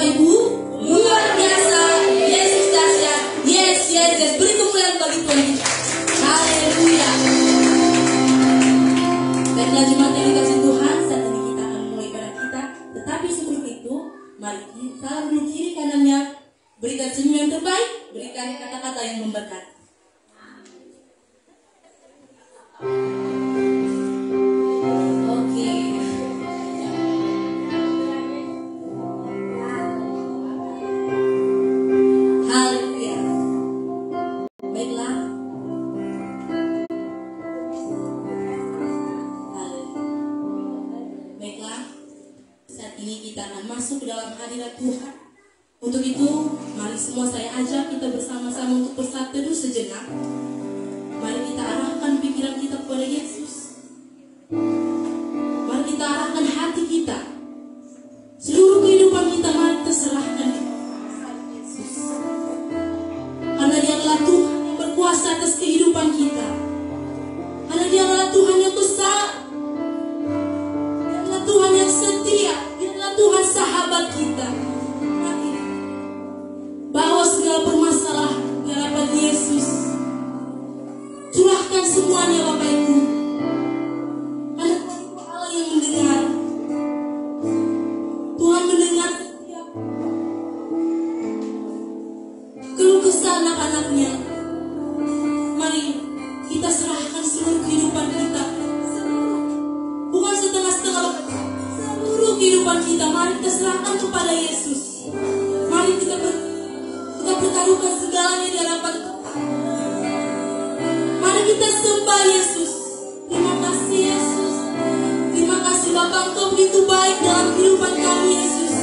Bapak Ibu? Luar biasa. Yesus dahsyat. Yes, yes, yes. Beri kemuliaan bagi Tuhan kita. Haleluya. Baiklah jemaat yang dikasih Tuhan, saat ini kita akan mulai ibadah kita. Tetapi sebelum itu, mari kita duduk kiri kanannya, berikan senyum yang terbaik, berikan kata-kata yang memberkati. Masuk ke dalam hadirat Tuhan. Untuk itu, mari semua saya ajak kita bersama-sama untuk bersatu teduh sejenak. Mari kita arahkan pikiran kita kepada Yesus. Mari kita arahkan hati kita. Seluruh kehidupan kita mari kita serahkan kepada Yesus. Karena Dia adalah Tuhan yang berkuasa atas kehidupan kita. Karena Dia adalah Tuhan yang besar. Dia adalah Tuhan yang setia. Tuhan sahabat kita. Bawa segala permasalahan di hadapan Yesus. Curahkan semuanya Bapak Ibu. Karena Tuhan Allah yang mendengar. Tuhan mendengar setiap keluh kesah anak-anaknya. Mari kita serahkan seluruh kehidupan kita. Bukan setengah-setengah, seluruh kehidupan kita, mari kita serahkan kepada Yesus. Mari kita pertaruhkan segalanya di hadapan Tuhan. Mari kita sembah Yesus. Terima kasih Yesus. Terima kasih Bapa, Engkau begitu baik dalam kehidupan kami Yesus.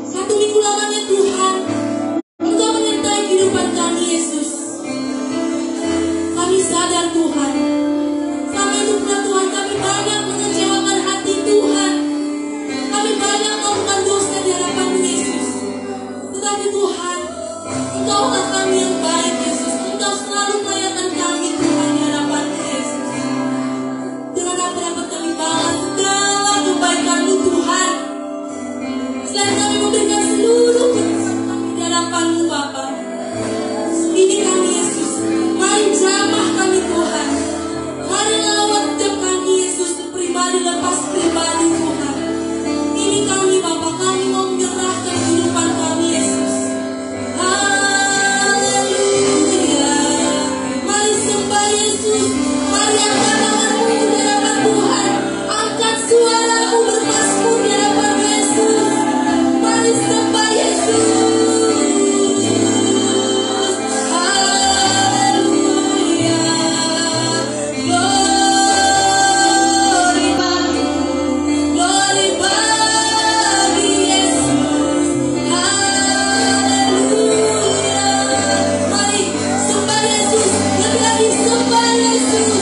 Satu minggu lamanya Tuhan, Engkau menyertai kehidupan kami Yesus. Kami sadar Tuhan, selama hidup Tuhan kami banyak mengecewakan hati Tuhan. Kami banyak melakukan dosa di hadapan Yesus. Tetapi Tuhan, Engkaulah kami yang baik Yesus. Engkau selalu melayakan kami Tuhan di hadapan Yesus. Dengan apa dapat kami balas segala kebaikan-Mu Tuhan. Selain kami memberikan seluruh kehidupan kami di hadapan-Mu Bapa. Ini kami Yesus. Mari jamah kami Tuhan. Mari lawat setiap kami Yesus. Pribadi lepas pribadi Tuhan. Ini kami Bapa, kami mau menyerahkan kehidupan kami Yesus. Haleluya. Mari sembah Yesus. Mari angkat tanganmu di hadapan Tuhan. Angkat suaramu bermasmur di hadapan Yesus. Mari sembah Yesus. Yesus.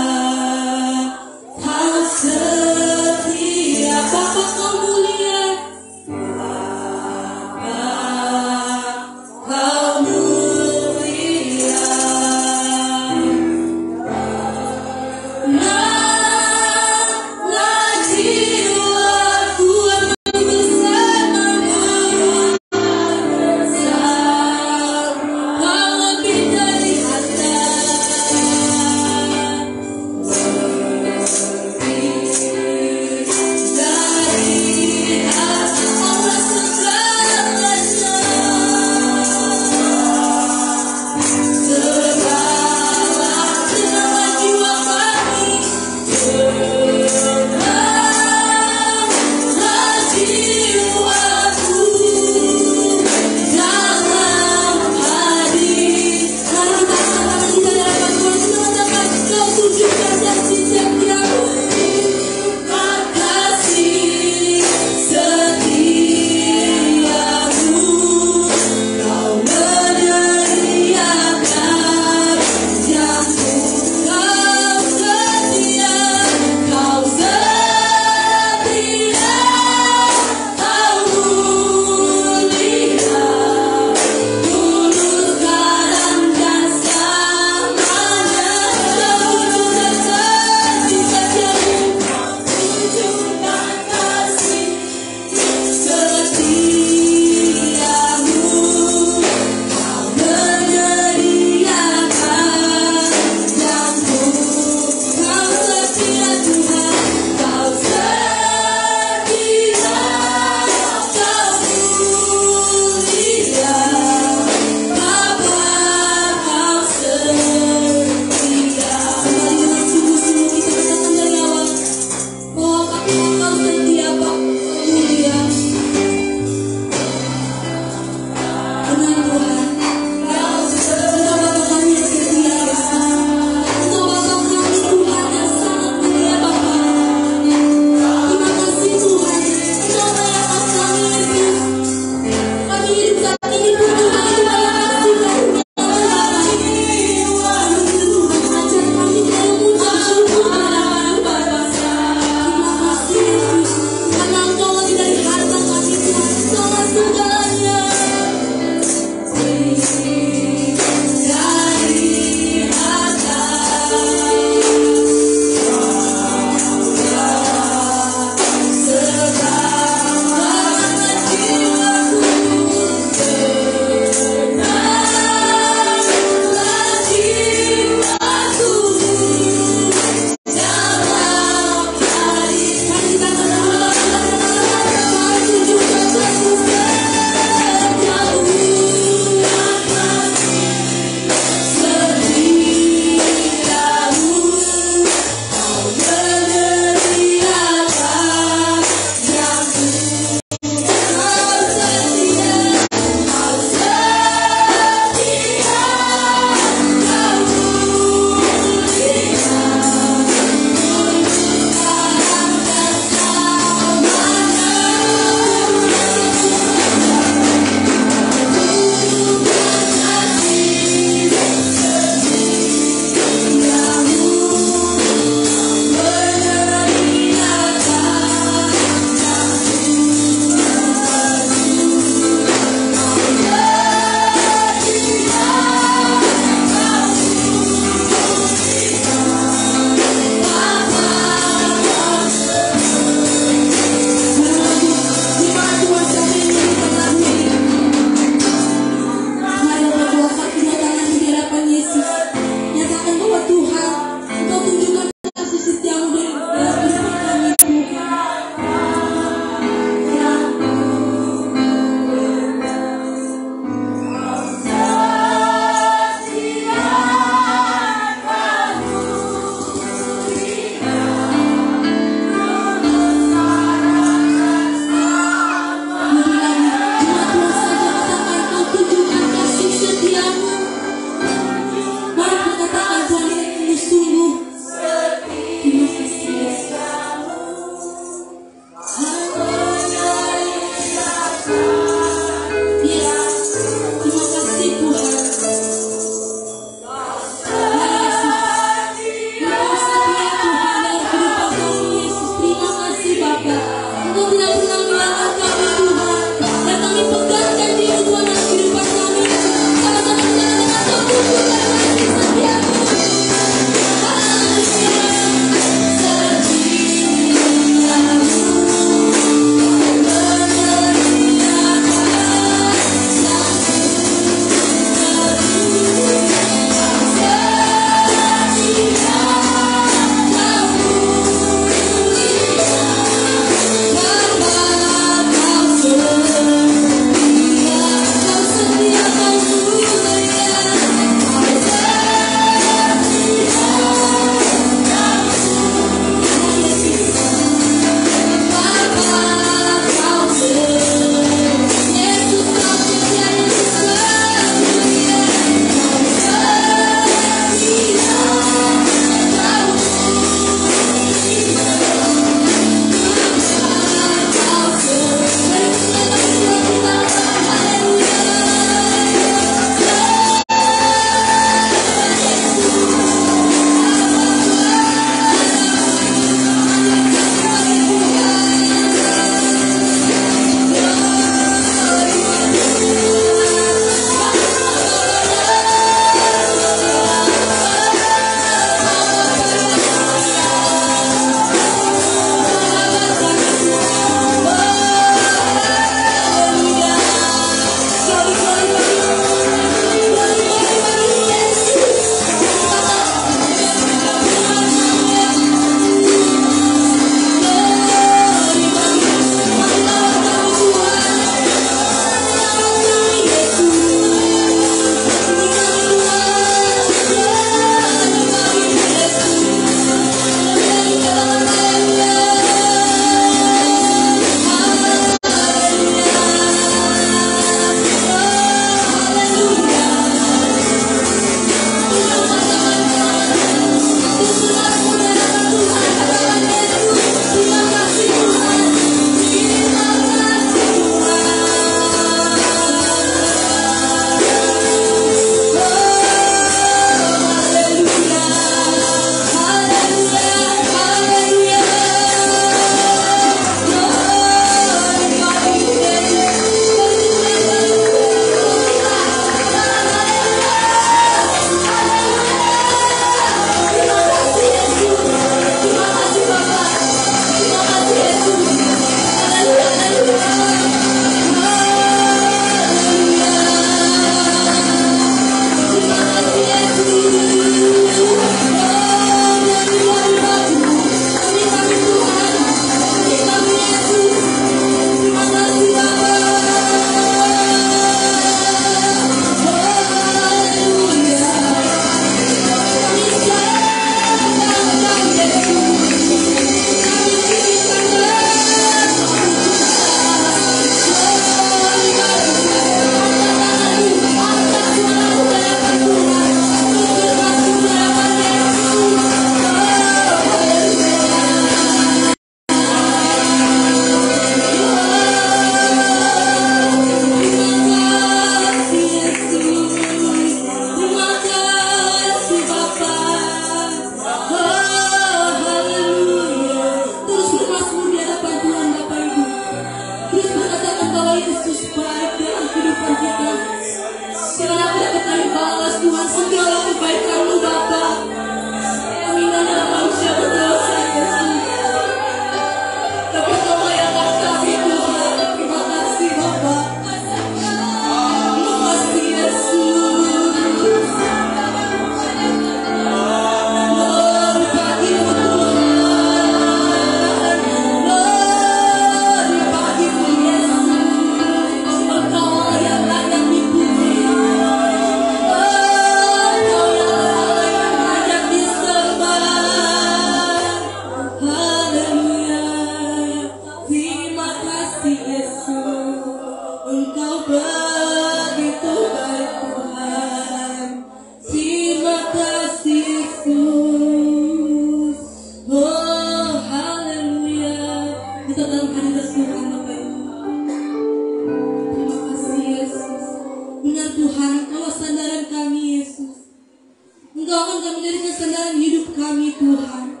kami Tuhan.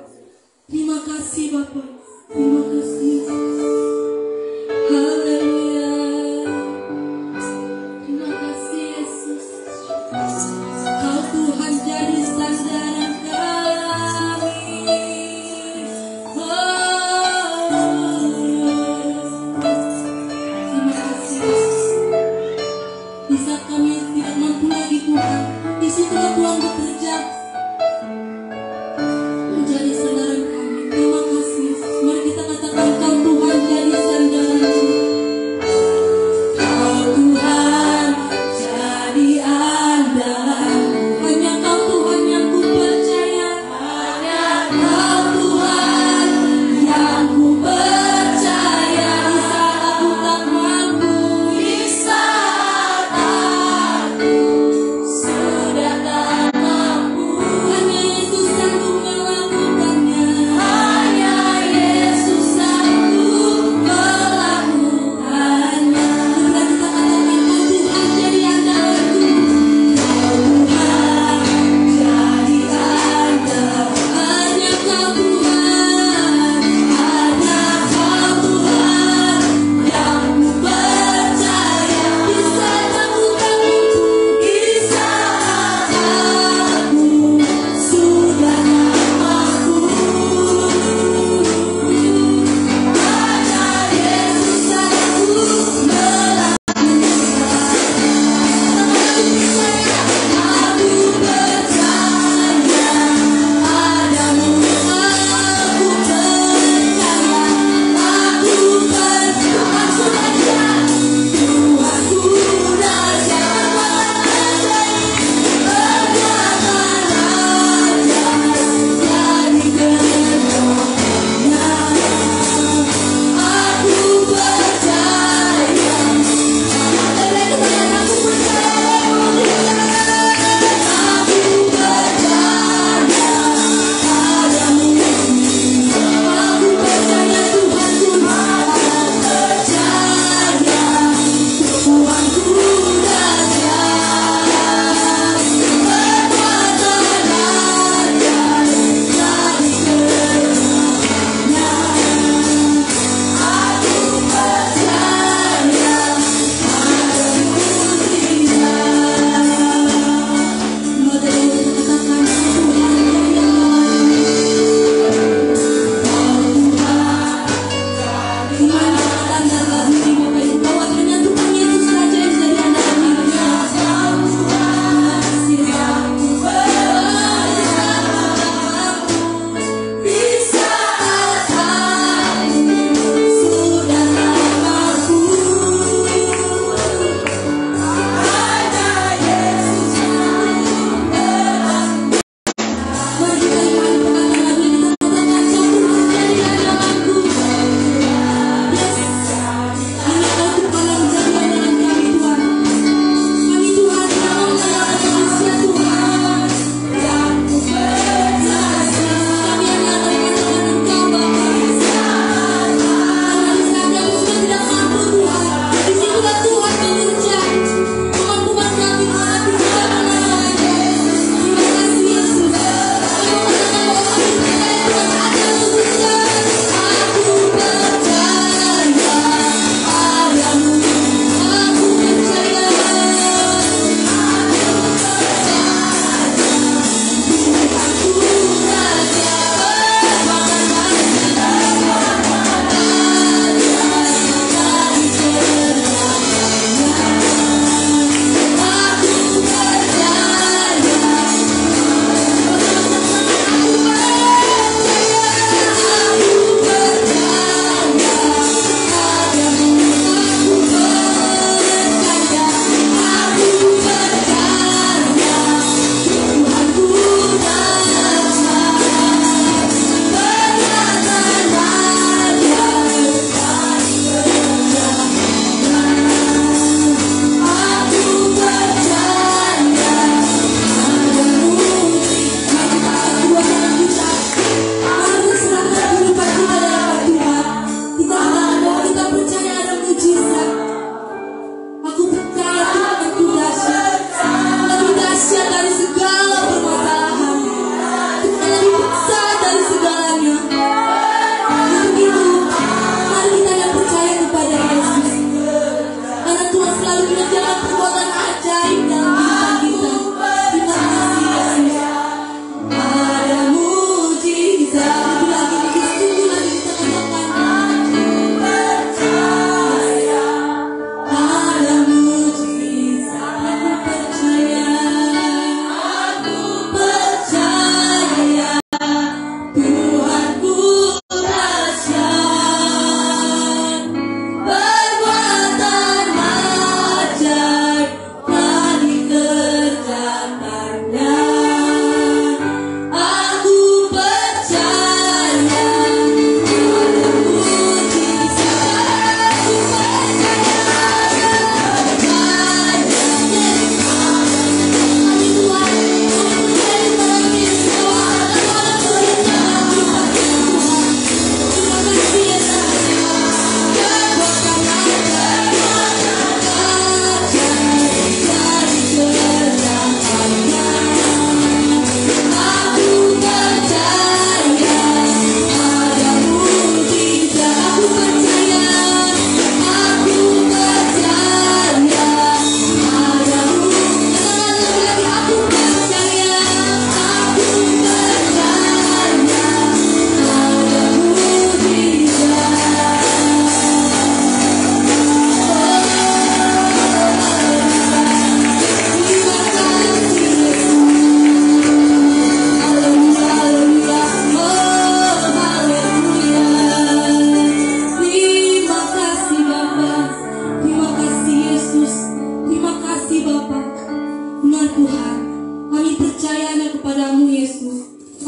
Terima kasih Bapa. Terima kasih Yesus. Haleluya. Terima kasih Yesus. Kau Tuhan jadi sandaran kami. Terima kasih Yesus. Di saat kami tidak mampu lagi Tuhan, di situlah Tuhan bekerja menjadi sandaran kami. Terima kasih Yesus.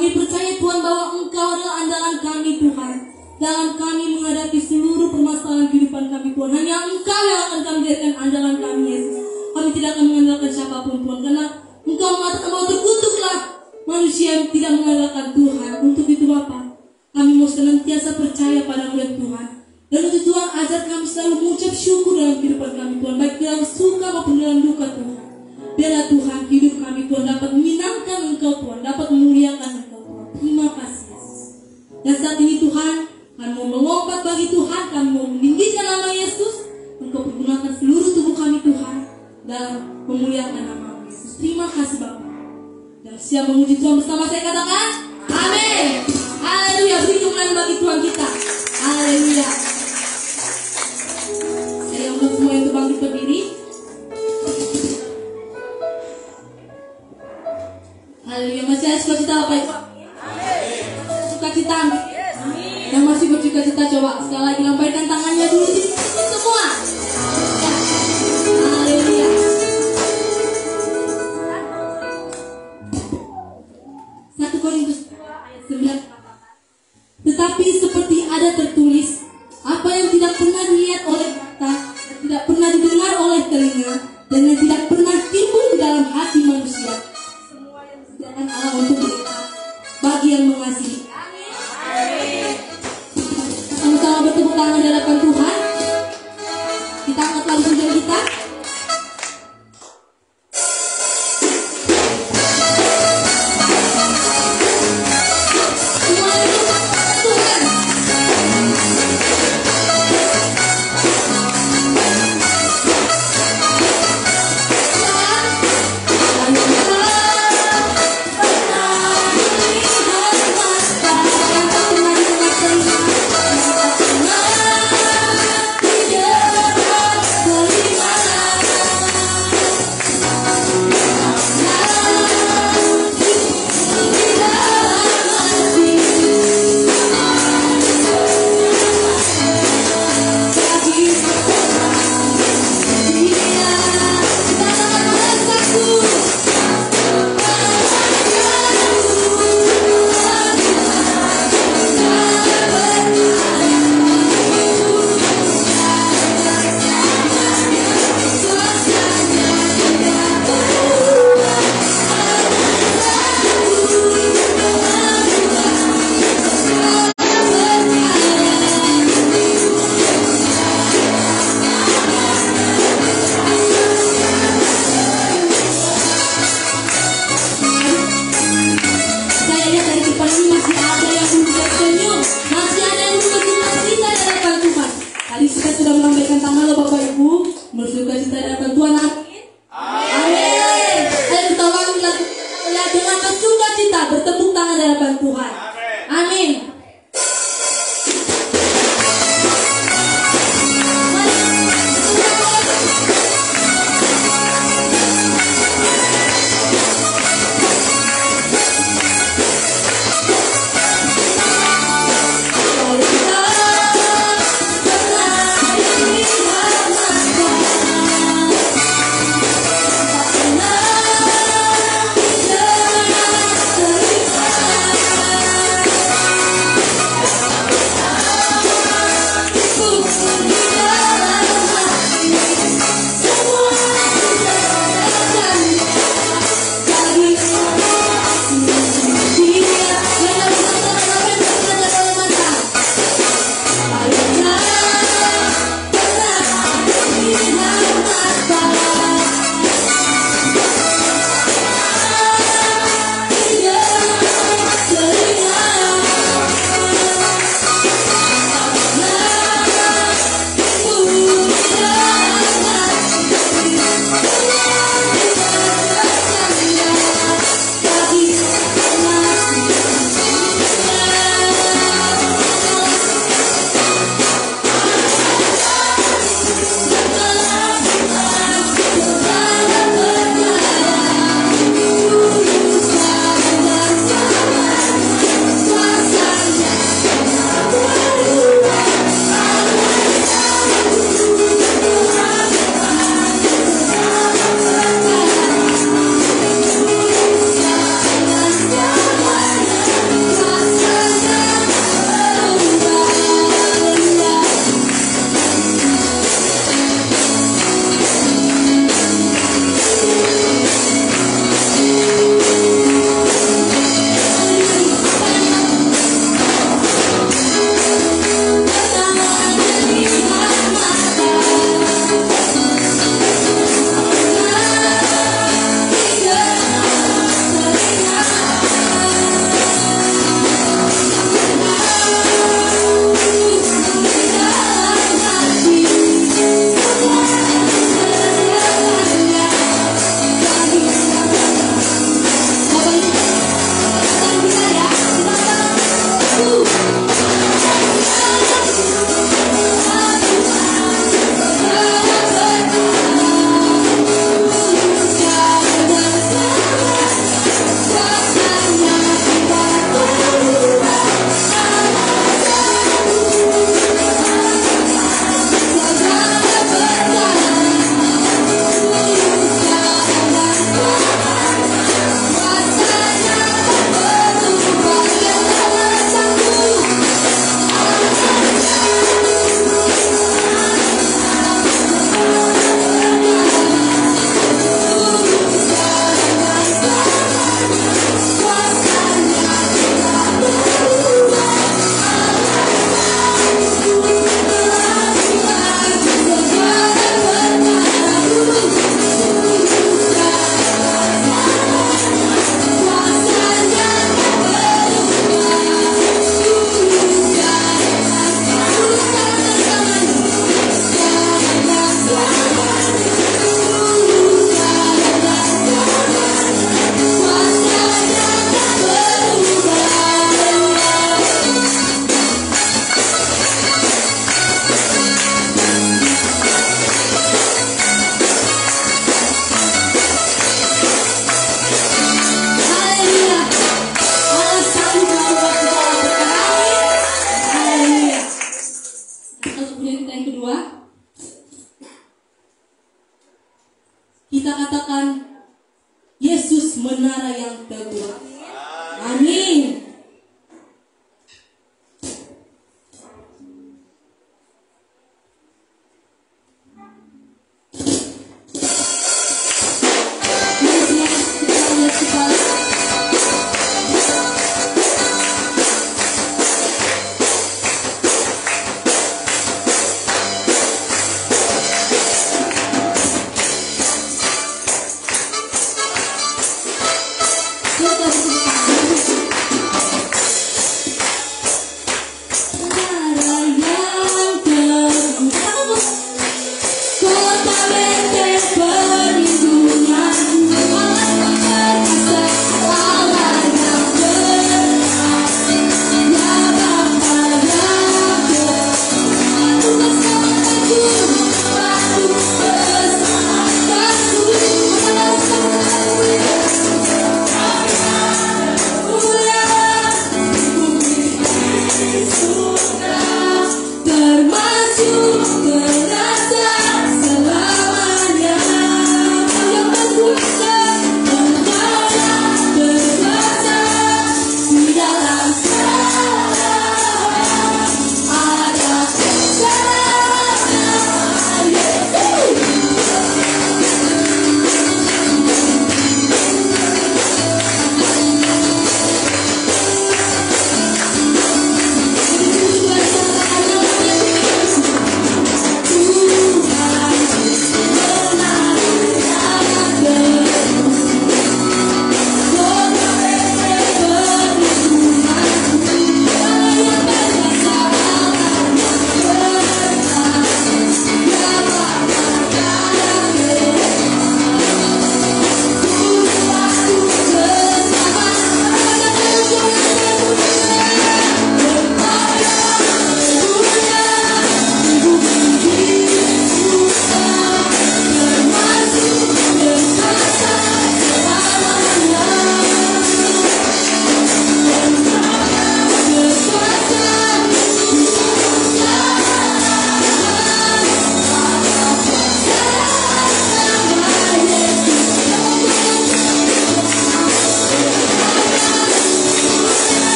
Kami percaya Tuhan bahwa Engkau adalah andalan kami Tuhan. Dalam kami menghadapi seluruh permasalahan kehidupan kami Tuhan. Hanya Engkau yang akan kami jadikan andalan kami Yesus. Kami tidak akan mengandalkan siapapun Tuhan. Karena Engkau mengatakan bahwa terkutuklah manusia yang tidak mengandalkan Tuhan. Untuk itu Bapa, kami mau senantiasa percaya pada Tuhan. Dan untuk Tuhan ajar kami selalu mengucap syukur dalam kehidupan kami Tuhan. Baik dalam suka maupun dalam duka Tuhan. Biarlah Tuhan hidup kami Tuhan dapat menyenangkan Engkau Tuhan. Dapat memuliakan Engkau Tuhan. Terima kasih Yesus. Dan saat ini Tuhan, kami mau mengompat bagi Tuhan. Kami mau meninggikan nama Yesus. Engkau pergunakan seluruh tubuh kami Tuhan dalam memuliakan nama Yesus. Terima kasih Bapa. Dan siap memuji Tuhan bersama saya katakan amin. Haleluya. Beri kemuliaan bagi Tuhan kita. Haleluya. Saya undang semua yang bangkit berdiri. Haleluya. Masih ada sukacita apa itu? Sukacita. Yang masih bersuka-cita coba sekali lagi lambaikan tangannya dulu semua. Ya. Haleluya. 1 Korintus 2 ayat 9. Tetapi seperti ada tertulis, apa yang tidak pernah dilihat oleh mata, dan tidak pernah didengar oleh telinga, dan yang tidak pernah timbul di dalam hati manusia, semua yang disediakan Allah untuk kita bagi yang mengasihi. Sama-sama bertepuk tangan di hadapan Tuhan. Kita angkat lagu pujian kita.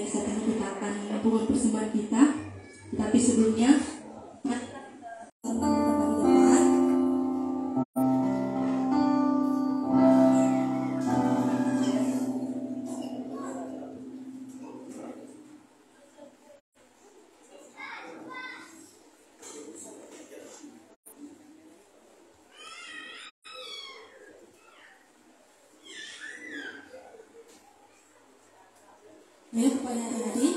biasa kami letakkan tabungan persembahan kita. Tetapi sebelumnya, mari kita sama kami depan. Ya, kepada adik-adik.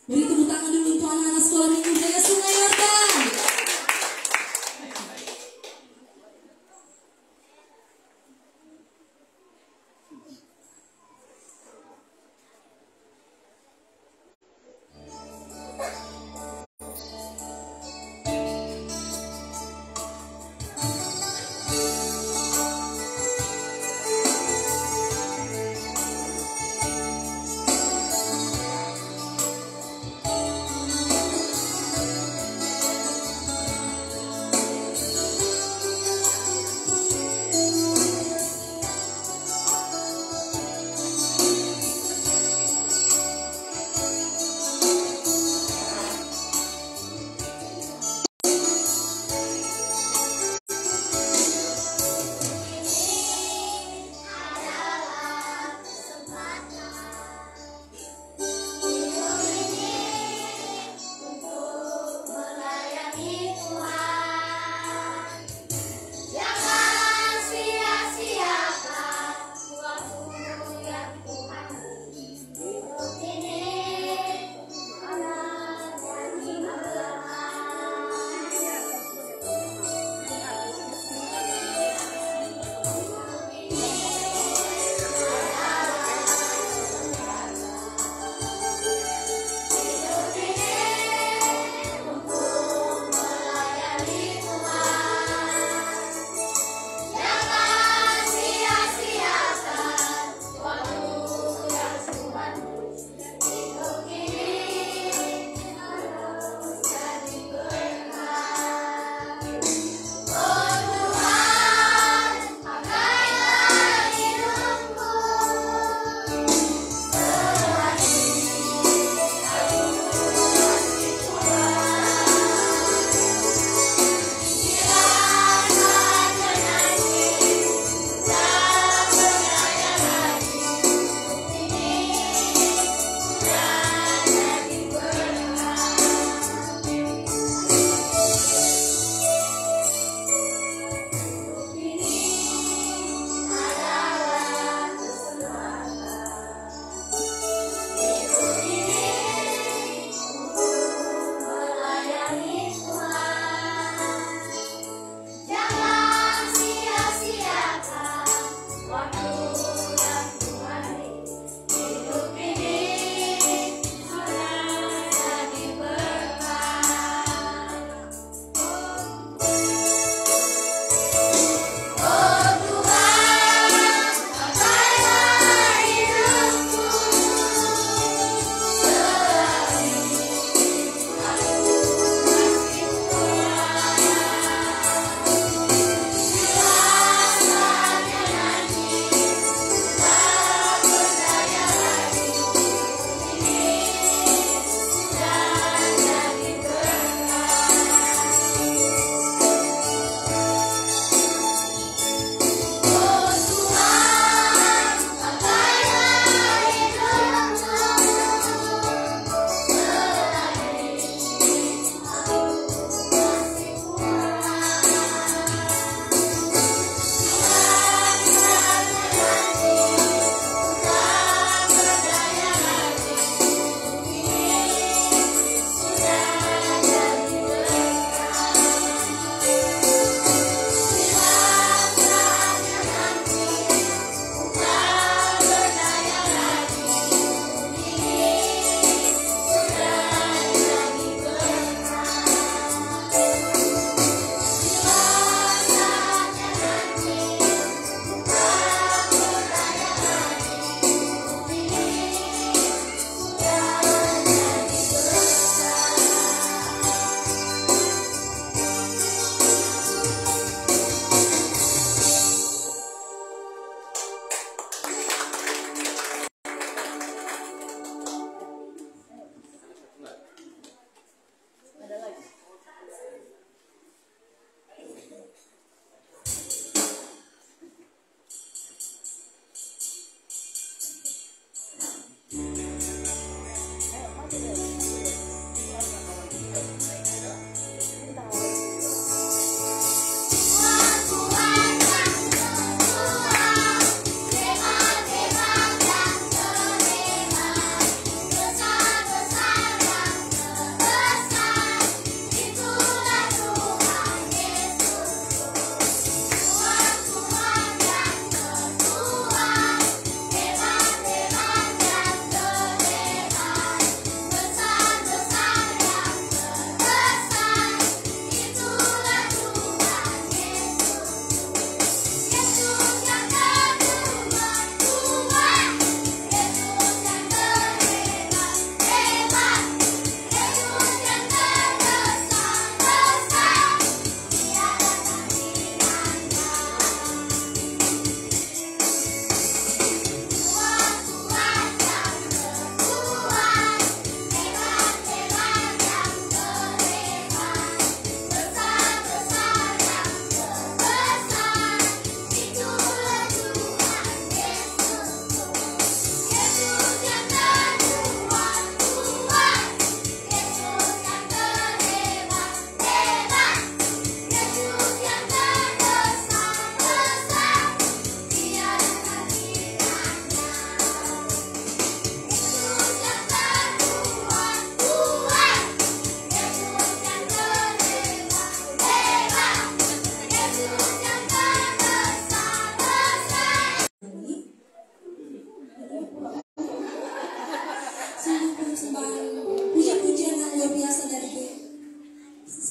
Beri tepuk tangan dulu untuk anak-anak sekolah minggu Jaya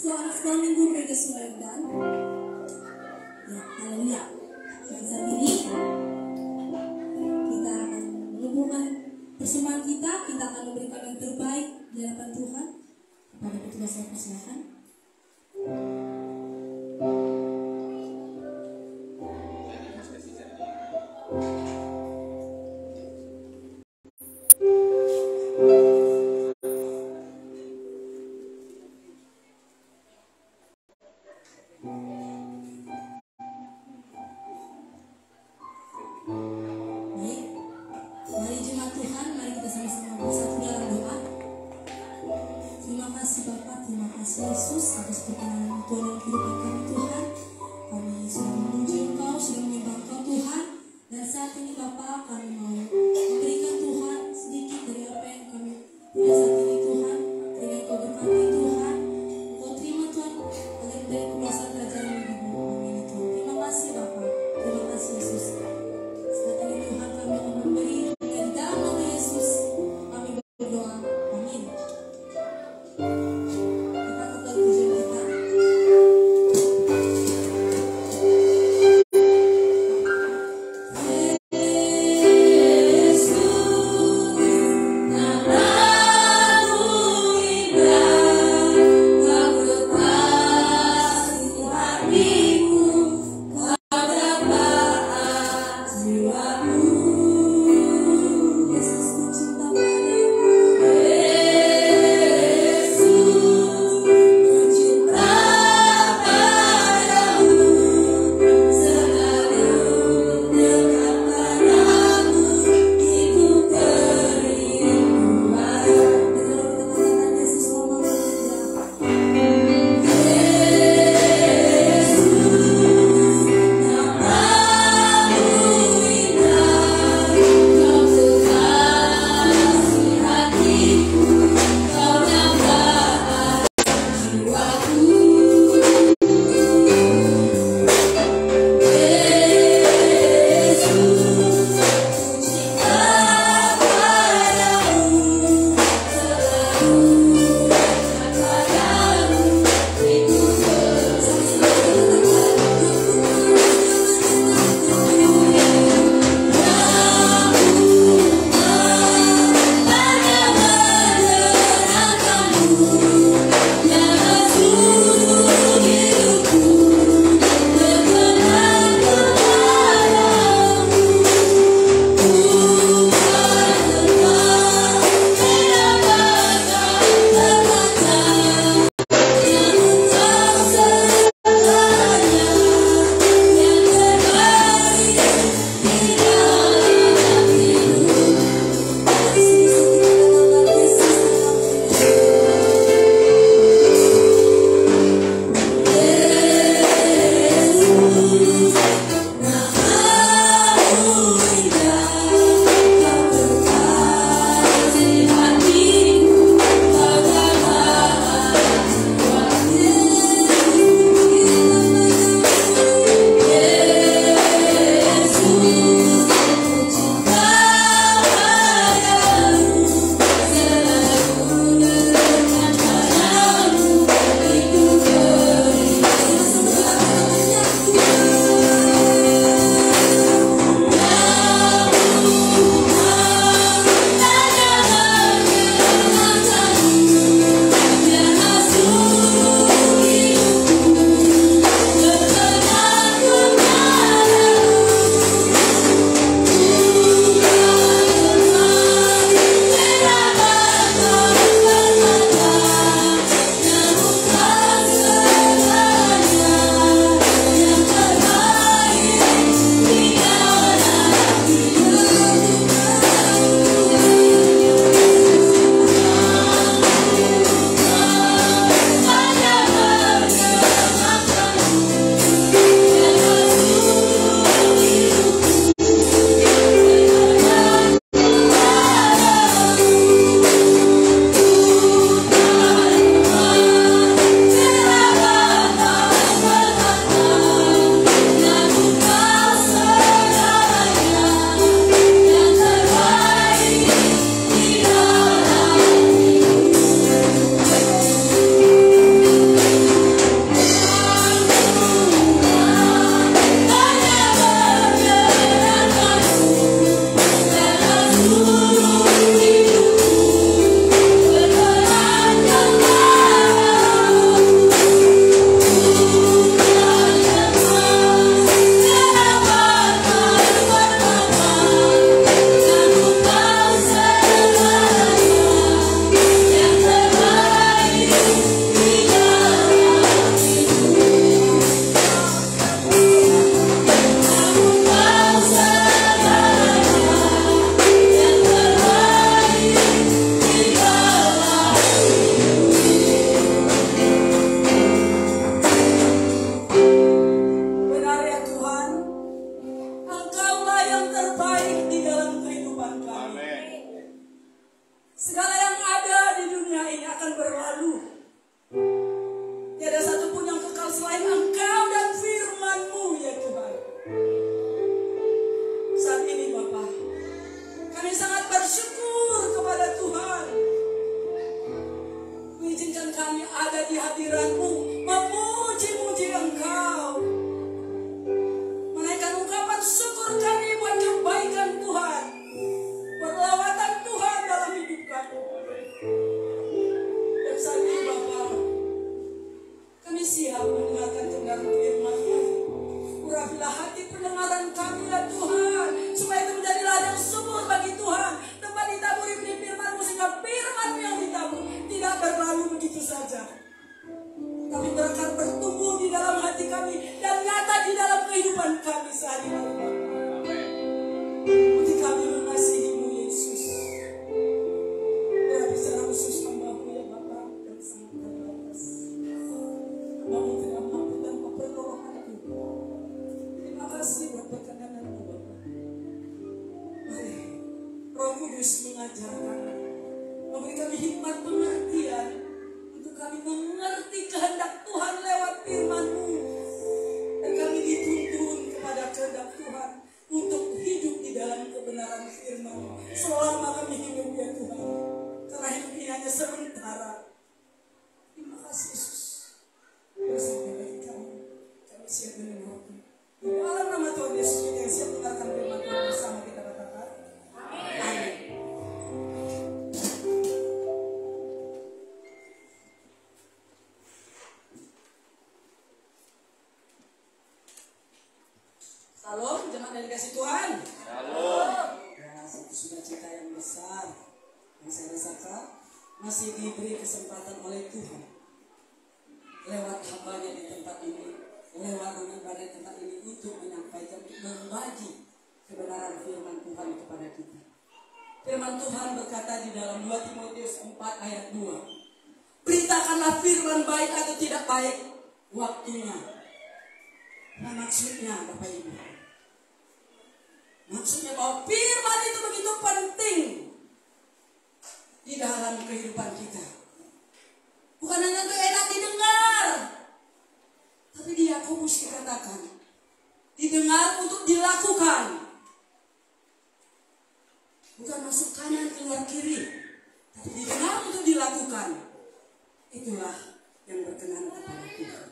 sekolah minggu mereka sembahyang. Ya, haleluya. Dan saat ini kita akan mengumpulkan persembahan kita akan memberikan yang terbaik di hadapan Tuhan. Kepada petugas saya persilakan. Yesus, atas perkenanan Tuhan dan kehidupan kami Tuhan. Kami sudah memuji Engkau, sudah menyembah Engkau Tuhan. Dan saat ini Bapa, kami mau memberikan Tuhan sedikit dari apa yang kami punya saat ini Tuhan. Dengan Engkau berkati Tuhan, Engkau terima Tuhan agar dari kuasa kerajaan di bumi ini Tuhan. Terima kasih Bapa, terima kasih Yesus. Saat ini Tuhan kami akan memberi dan dalam nama Yesus kami berdoa. Amin. Yesus Tiada satu pun yang kekal selain Engkau dan firman-Mu ya Tuhan. Saat ini Bapa, kami sangat bersyukur kepada Tuhan. Izinkan kami ada di hadirat-Mu, memuji-muji Engkau, menaikkan ungkapan syukur kami buat kebaikan Tuhan, buat lawatan Tuhan dalam hidup kami. Dan saat ini Bapa, kami siap mendengarkan kebenaran firman-Mu. Urapilah hati pendengaran kami ya Tuhan, supaya itu menjadi ladang subur bagi Tuhan, tempat ditaburi benih firman-Mu, sehingga firman-Mu yang ditabur tidak berlalu begitu saja, tapi berkat bertumbuh di dalam hati kami dan nyata di dalam kehidupan kami sehari-hari. Puji kami mengasihi-Mu Yesus. Berapi secara khusus hamba-Mu ya Bapa yang sangat terbatas. Hamba-Mu tidak mampu tanpa pertolongan-Mu. Terima kasih buat perkenanan-Mu Bapa. Mari Roh Kudus mengajarkan, memberi kami hikmat pengertian untuk kami mengerti kehendak Tuhan lewat firman-Mu, dan kami dituntun kepada kehendak Tuhan untuk hidup di dalam kebenaran firman-Mu selama kami hidup ya Tuhan, karena hidup ini hanya sementara. Terima kasih Yesus. Bersama bagi kami siap mendengarkan. Di dalam nama Tuhan Yesus kita yang siap mendengarkan firman Tuhan bersama kita katakan amin. Salam, jemaat yang dikasih Tuhan. Salam. Ya, satu sukacita yang besar yang saya rasakan masih diberi kesempatan oleh Tuhan lewat hamba-Nya di tempat ini, lewat ibadah di tempat ini, untuk menyampaikan, untuk membagi kebenaran firman Tuhan kepada kita. Firman Tuhan berkata di dalam 2 Timotius 4 ayat 2, beritakanlah firman baik atau tidak baik waktunya. Nah, maksudnya Bapak Ibu, maksudnya bahwa firman itu begitu penting di dalam kehidupan kita. Bukan hanya untuk enak didengar, tapi di Yakobus dikatakan didengar untuk dilakukan. Bukan masuk kanan keluar kiri, tapi didengar untuk dilakukan. Itulah yang berkenan kepada Tuhan.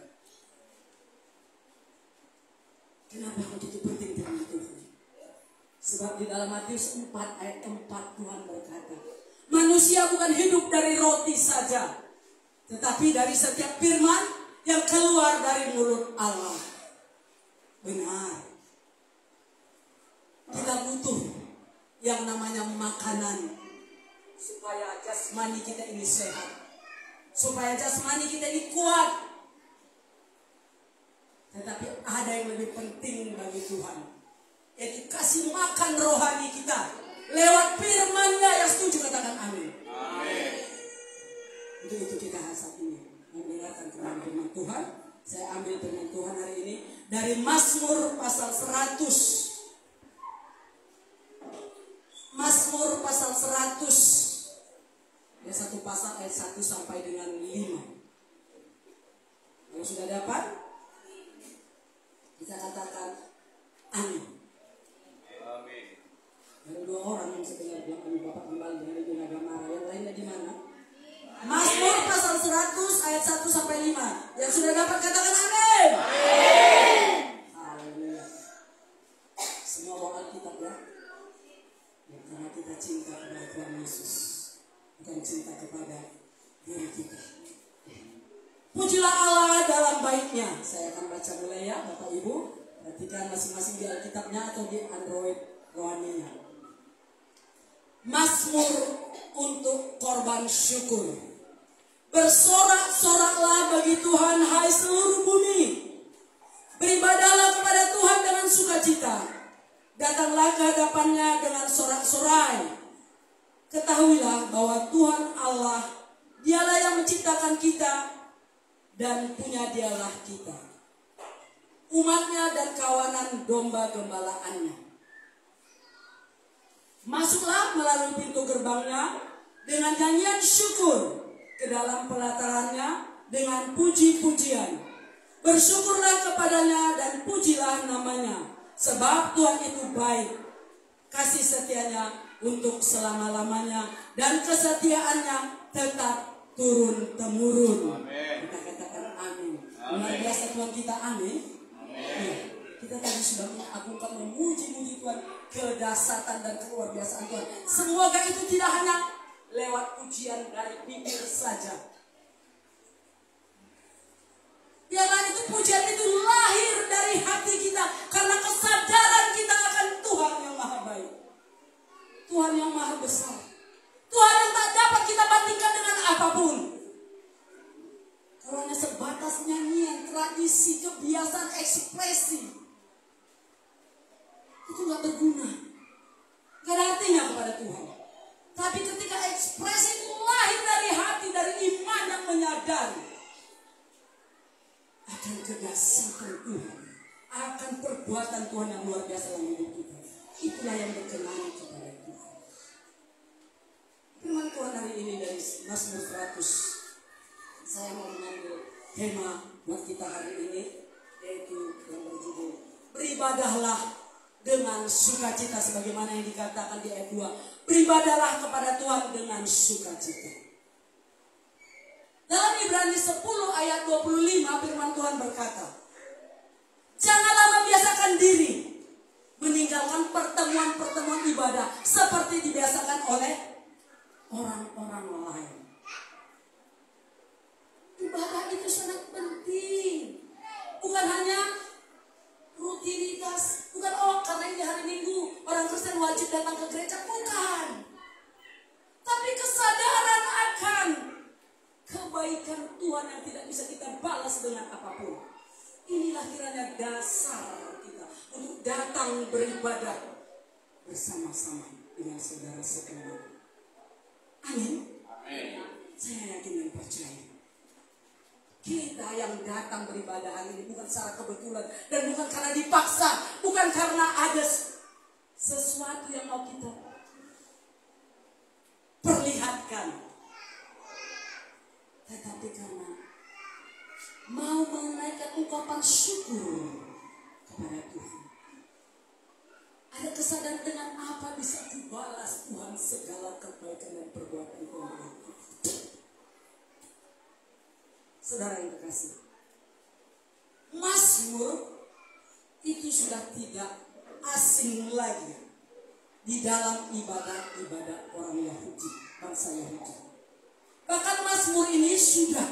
Kenapa begitu penting firman Tuhan? Sebab di dalam Matius 4 ayat 4 Tuhan berkata, manusia bukan hidup dari roti saja, tetapi dari setiap firman yang keluar dari mulut Allah. Benar. Kita butuh yang namanya makanan supaya jasmani kita ini sehat, supaya jasmani kita ini kuat. Tetapi ada yang lebih penting bagi Tuhan, yaitu kasih makan rohani kita lewat firman-Nya. Yang setuju katakan amin. Amin. Untuk itu kita saat ini mendengarkan firman Tuhan. Saya ambil firman Tuhan hari ini dari Mazmur pasal 100. Mazmur pasal 100. Ya, satu pasal ayat 1 sampai dengan 5. Kalau sudah dapat, kita katakan amin. Amin. Ada 2 orang yang sebenarnya bilang amin. Bapak kembali dari Binaga Mara. Yang lainnya di mana? Mazmur pasal 100 ayat 1 sampai 5. Yang sudah dapat katakan amin. Amin. Haleluya. Semua bawa Alkitab ya. Ya, karena kita cinta kepada Tuhan Yesus, bukan cinta kepada diri kita. Pujilah Allah dalam baiknya. Saya akan baca mulai ya Bapak Ibu. Perhatikan masing-masing di Alkitabnya atau di Android rohaninya. Mazmur untuk korban syukur. Bersorak-soraklah bagi Tuhan hai seluruh bumi. Beribadahlah kepada Tuhan dengan sukacita. Datanglah ke hadapannya dengan sorak-sorai. Ketahuilah bahwa Tuhan Allah, Dialah yang menciptakan kita, dan punya Dialah kita, umatnya dan kawanan domba gembalaannya. Masuklah melalui pintu gerbangnya dengan nyanyian syukur, ke dalam pelatarannya dengan puji-pujian. Bersyukurlah kepadanya dan pujilah namanya. Sebab Tuhan itu baik. Kasih setianya untuk selama-lamanya. Dan kesetiaannya tetap turun-temurun. Kita katakan amin. Luar biasa Tuhan kita, amin. Ya, kita tadi sudah mengagungkan, memuji-muji Tuhan, kedahsyatan dan keluar biasaan Tuhan. Semoga itu tidak hanya lewat pujian dari bibir saja. Biarlah itu pujian itu lahir dari hati kita karena kesadaran kita akan Tuhan yang maha baik, Tuhan yang maha besar, Tuhan yang tak dapat kita bandingkan dengan apapun. Kalau hanya sebatas nyanyian, tradisi, kebiasaan, ekspresi, itu gak berguna, gak ada artinya kepada Tuhan. Tapi ketika ekspresi itu lahir dari hati, dari iman yang menyadari akan kedahsyatan Tuhan, akan perbuatan Tuhan yang luar biasa dalam hidup kita, itulah yang berkenan kepada Tuhan. Firman Tuhan hari ini dari Mazmur 100. Saya mau mengambil tema buat kita hari ini, yaitu yang berjudul beribadahlah dengan sukacita, sebagaimana yang dikatakan di ayat 2. Beribadahlah kepada Tuhan dengan sukacita. Dalam Ibrani 10 ayat 25 firman Tuhan berkata, janganlah membiasakan diri meninggalkan pertemuan-pertemuan ibadah seperti dibiasakan oleh orang-orang lain. Ibadah itu sangat penting. Bukan hanya rutinitas. Bukan karena ini hari Minggu orang Kristen wajib datang ke gereja. Bukan. Tapi kesadaran akan kebaikan Tuhan yang tidak bisa kita balas dengan apapun. Inilah kiranya dasar kita untuk datang beribadah bersama-sama dengan saudara-saudara. Amin. Saya yakin dan percaya. Kita yang datang beribadah hari ini bukan secara kebetulan dan bukan karena dipaksa, bukan karena ada sesuatu yang mau kita perlihatkan, tetapi karena mau menaikkan ungkapan syukur kepada Tuhan. Ada kesadaran dengan apa bisa dibalas Tuhan segala kebaikan dan perbuatan Tuhan. Saudara yang terkasih, Mazmur itu sudah tidak asing lagi di dalam ibadah-ibadah orang Yahudi, bangsa Yahudi. Bahkan Mazmur ini sudah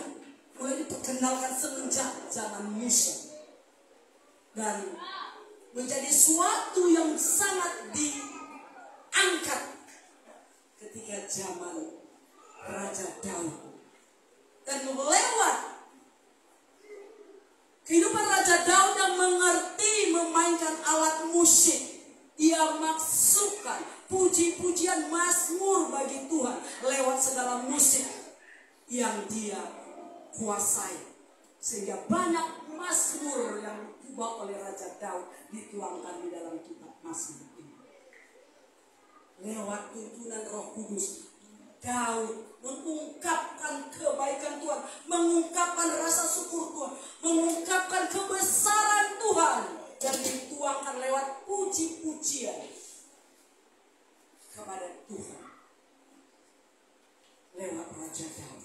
mulai diperkenalkan semenjak zaman Musa dan menjadi suatu yang sangat diangkat ketika zaman Raja Daud. Dan lewat kehidupan Raja Daud yang mengerti memainkan alat musik, dia maksudkan puji-pujian mazmur bagi Tuhan lewat segala musik yang dia kuasai. Sehingga banyak mazmur yang dibawa oleh Raja Daud dituangkan di dalam kitab Mazmur ini. Lewat tuntunan Roh Kudus, Daud mengungkapkan kebaikan Tuhan, mengungkapkan rasa syukur Tuhan, mengungkapkan kebesaran Tuhan, dan dituangkan lewat puji-pujian kepada Tuhan lewat Raja Daud.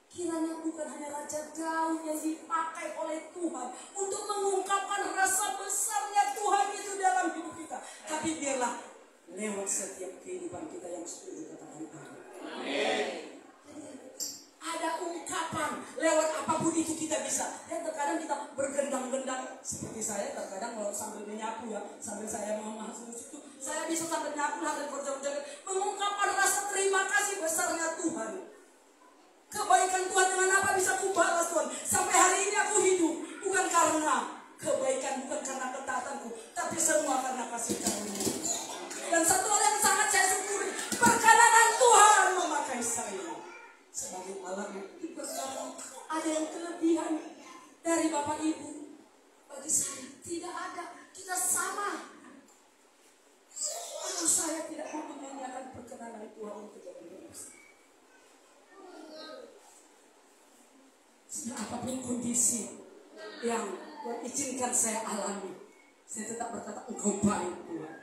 Kiranya bukan hanya Raja Daud yang dipakai oleh Tuhan untuk mengungkapkan rasa besarnya Tuhan itu dalam hidup kita, tapi biarlah lewat setiap kehidupan kita yang setuju katakan amin. Ada ungkapan lewat apapun itu kita bisa. Dan terkadang kita bergendang-gendang seperti saya terkadang kalau sambil menyapu ya, sambil saya memasuki itu, saya bisa sambil nyapu dan berjalan-jalan mengungkapkan rasa terima kasih besarnya Tuhan. Kebaikan Tuhan dengan apa bisa kubalas Tuhan. Sampai hari ini aku hidup bukan karena kebaikan, bukan karena ketaatanku, tapi semua karena kasih karunia. Dan satu hal yang sangat saya syukuri, perkenanan Tuhan memakai saya sebagai alat yang diberkati. Ada yang kelebihan dari Bapak Ibu, bagi saya tidak ada. Kita sama. Kalau saya tidak mau menyanyikan perkenanan Tuhan untuk hidup. Sudah apapun kondisi yang Tuhan izinkan saya alami, saya tetap berkata, Engkau baik Tuhan.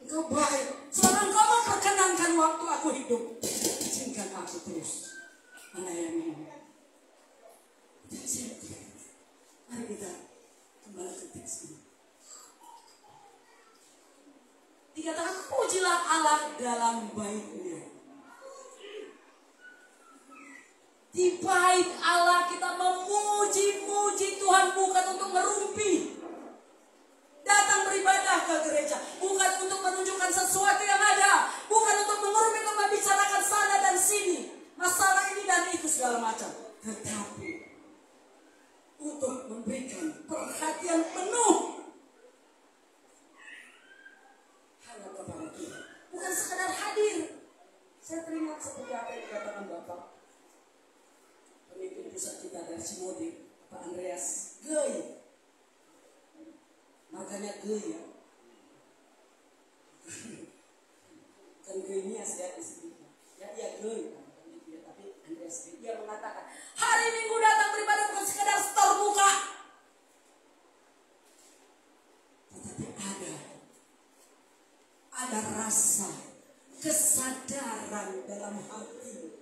Engkau baik. Selama Engkau memperkenankan waktu aku hidup, izinkan aku terus melayani. Mari kita kembali ke teks ini. Dikatakan, pujilah Allah dalam baiknya. Di bait Allah kita memuji-muji Tuhan, bukan untuk merumpi. Datang beribadah ke gereja bukan untuk menunjukkan sesuatu yang ada, bukan untuk mengurumi, untuk membicarakan sana dan sini, masalah ini dan itu segala macam, tetapi untuk memberikan perhatian penuh hanya kepada Tuhan, bukan sekadar hadir. Saya teringat seperti apa yang dikatakan Bapak pemimpin pusat kita dari Sinode, Pak Andreas Gey. Makanya Gey ya. Bukan Gey Nias ya di sini. Ya dia Gey, tapi Andreas Gey. Dia mengatakan, hari Minggu datang beribadah bukan sekadar setor muka, tetapi ada rasa kesadaran dalam hati.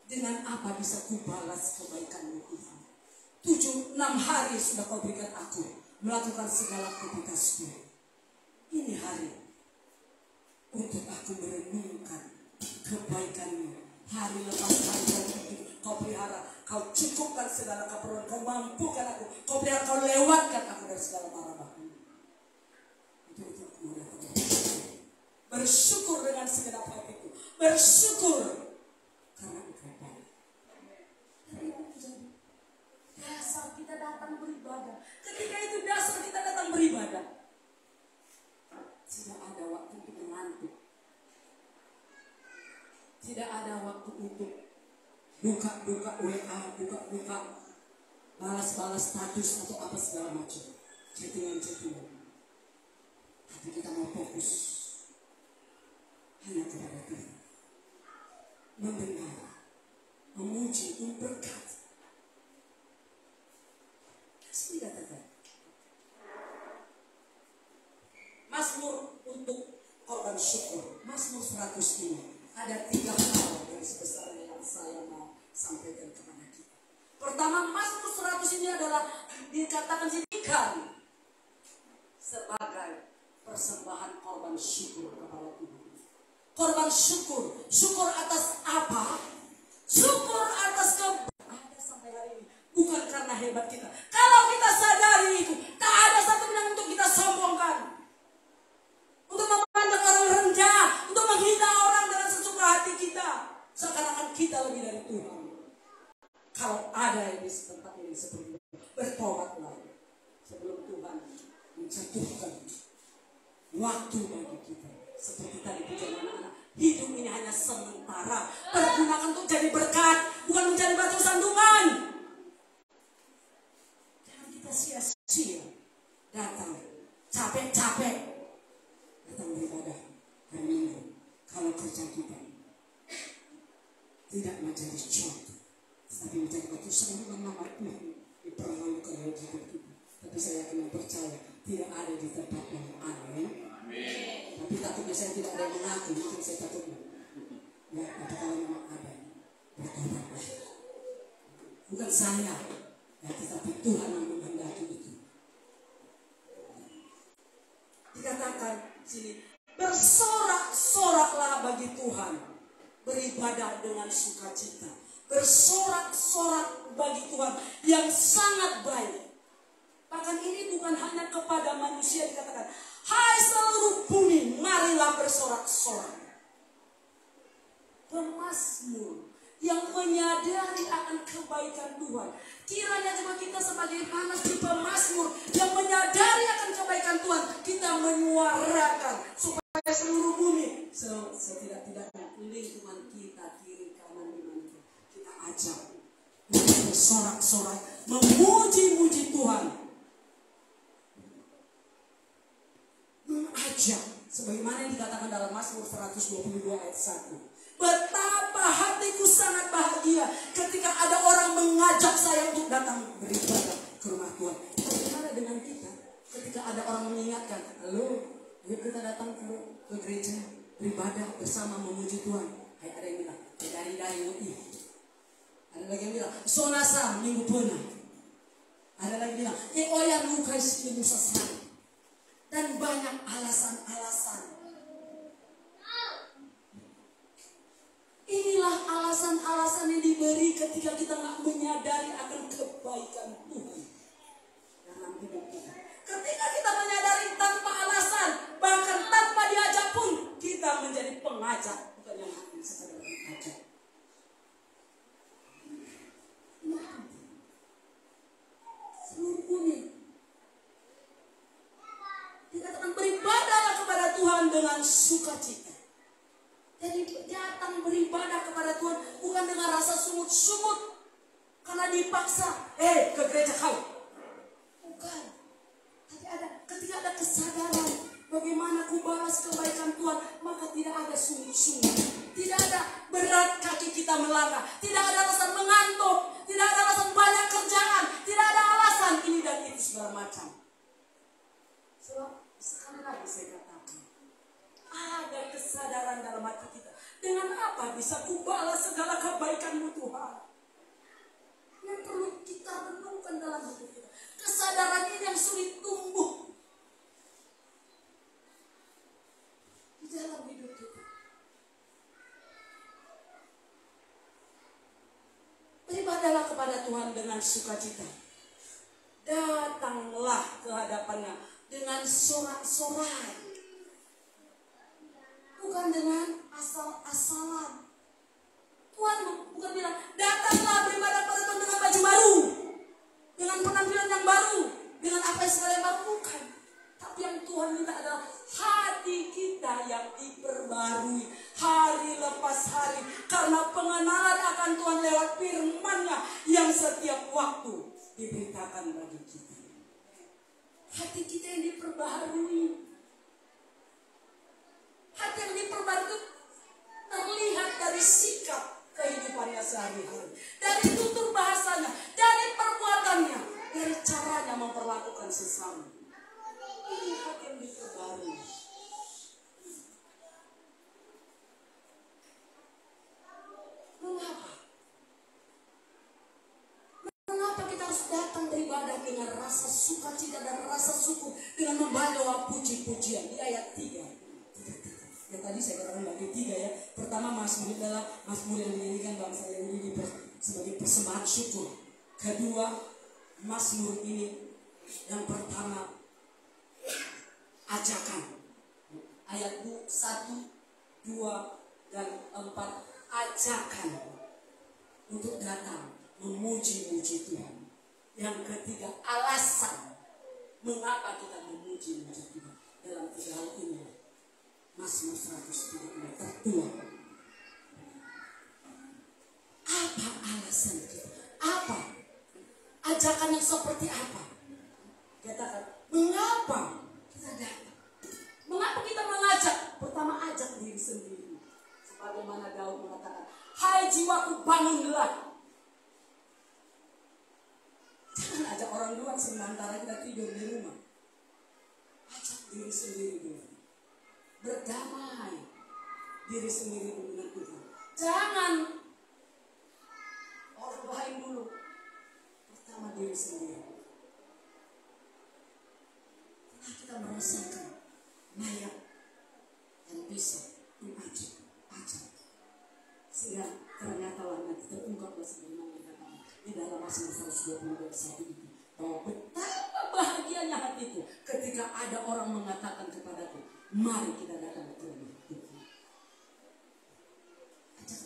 Dengan apa bisa kubalas kebaikan-Mu Tuhan? 7-6 hari sudah Kau berikan aku melakukan segala aktivitasku. Ini hari untuk aku merenungkan kebaikan-Mu. Hari lepas hari Kau pelihara, Kau cukupkan segala keperluan, Kau mampukan aku, Kau pelihara, Kau lewatkan aku dari segala marah. Itu aku bersyukur dengan segenap hatiku. Bersyukur karena Engkau baik. Dasar kita datang beribadah. Ketika itu dasar kita datang beribadah, tidak ada waktu untuk mengantuk. Tidak ada waktu untuk buka-buka WA, buka-buka balas-balas status atau apa segala macam, chattingan-chattingan. Tapi kita mau fokus hanya kepada Tuhan, mendengar, memuji, memberkati. Kasih katakan Mazmur untuk korban syukur. Mazmur 100 ini ada 3 hal yang sebesar yang saya mau sampaikan kepada kita. Pertama, Mazmur 100 ini adalah dikatakan jadikan sebagai persembahan korban syukur kepada Tuhan. Korban syukur. Syukur atas apa? Syukur atas ada sampai hari ini. Bukan karena hebat kita. Kalau kita sadari itu, tak ada satu yang untuk kita sombongkan. Untuk memandang orang rendah, untuk menghina orang dengan sesuka hati kita. Seakan-akan kita lebih dari Tuhan. Kalau ada yang di tempat ini seperti itu, bertobatlah sebelum Tuhan menjatuhkan waktu bagi kita. Seperti tadi pujian anak-anak, hidup ini hanya sementara. Pergunakan untuk jadi berkat, bukan menjadi batu sandungan. Jangan kita sia-sia datang capek-capek datang beribadah hari Minggu. Kalau kerja kita tidak menjadi contoh, tapi menjadi batu sandungan nama Tuhan dipermalukan oleh hidup kita. Tapi saya yakin percaya tidak ada di tempat yang aneh. Tapi takutnya saya tidak ada yang mengaku, mungkin saya takutnya. Ya, tapi kalau memang ada, bertobatlah. Bukan saya, ya, tetapi Tuhan yang menghendaki itu. Dikatakan sini, bersorak-soraklah bagi Tuhan, beribadah dengan sukacita. Bersorak-sorak bagi Tuhan yang sangat baik. Bahkan ini bukan hanya kepada manusia dikatakan, hai seluruh bumi, marilah bersorak-sorak. Pemazmur yang menyadari akan kebaikan Tuhan. Kiranya juga kita sebagai anak di pemazmur yang menyadari akan kebaikan Tuhan, kita menyuarakan supaya seluruh bumi, setidak-tidaknya lingkungan kita, kiri kanan dimana kita ajak untuk bersorak-sorak, memuji-muji Tuhan. Mengajak sebagaimana yang dikatakan dalam Mazmur 122 ayat 1. Betapa hatiku sangat bahagia ketika ada orang mengajak saya untuk datang beribadah ke rumah Tuhan. Bagaimana dengan kita ketika ada orang mengingatkan, halo, yuk kita datang ke gereja beribadah bersama memuji Tuhan. Hai, ada yang bilang, dari ada lagi yang bilang, sonasa minggu pernah. Ada lagi bilang, oyar lukai minggu sesat. Dan banyak alasan-alasan. Inilah alasan-alasan yang diberi ketika kita nggak menyadari akan kebaikan Tuhan dalam hidup kita. Ketika kita menyadari tanpa alasan, bahkan tanpa diajak pun, kita menjadi pengajak, bukan yang hanya sekadar mengajak. Seluruh dunia dikatakan beribadahlah kepada Tuhan dengan sukacita. Jadi datang beribadah kepada Tuhan bukan dengan rasa sungut-sungut karena dipaksa. Ke gereja kau. Bukan. Tapi ketika ada kesadaran bagaimana ku balas kebaikan Tuhan, maka tidak ada sungut-sungut. Tidak ada berat kaki kita melangkah. Tidak ada alasan mengantuk. Tidak ada alasan banyak kerjaan. Tidak ada alasan ini dan itu segala macam. Sebab sekali lagi saya katakan, ada kesadaran dalam hati kita. Dengan apa bisa kubalas segala kebaikan-Mu Tuhan? Yang perlu kita renungkan dalam hidup kita. Kesadaran ini yang sulit tumbuh di dalam hidup kita. Beribadahlah kepada Tuhan dengan sukacita. Datanglah ke hadapannya dengan sorak-sorai. Bukan dengan asal-asalan. Tuhan bukan bilang, datanglah beribadah pada Tuhan dengan baju baru, dengan penampilan yang baru, dengan apa yang segala yang baru. Bukan. Tapi yang Tuhan minta adalah hati kita yang diperbarui hari lepas hari. Karena pengenalan akan Tuhan lewat firman-Nya yang setiap waktu diberitakan bagi kita. Hati kita yang diperbarui. Hati yang diperbarui terlihat dari sikap kehidupannya sehari-hari, dari tutur bahasanya, dari perbuatannya, dari caranya memperlakukan sesama. Ini hati yang diperbarui. Mengapa? Mengapa kita harus datang beribadah dengan rasa sukacita dan rasa syukur, dengan membawa puji-pujian? Di ayat 3. Ya tadi saya katakan bagi 3 ya. Pertama, Mazmur adalah Mazmur yang dinyanyikan bangsa Yahudi sebagai persembahan syukur. Kedua, Mazmur ini yang pertama ajakan. Ayat 1, 2, dan 4 ajakan untuk datang memuji-muji Tuhan. Yang ketiga, alasan mengapa kita memuji-muji Tuhan. Dalam 3 hal ini Mazmur 103 tertua. Apa alasan kita? Apa ajakan yang seperti apa? Katakan, mengapa kita datang? Mengapa kita mengajak? Pertama, ajak diri sendiri. Sebagaimana Daud mengatakan, hai jiwaku bangunlah. Jangan ajak orang luar sementara kita tidur di rumah. Ajak diri sendiri dulu. Berdamai diri sendiri dengan Tuhan. Jangan orang lain dulu. Pertama diri sendiri. Karena kita merasakan layak dan bisa mengajak. Sehingga ternyata nanti terungkaplah sebagaimana dikatakan di dalam Mazmur 121 itu, bahwa betapa bahagianya hatiku ketika ada orang mengatakan kepadaku, mari kita datang ke rumah Tuhan.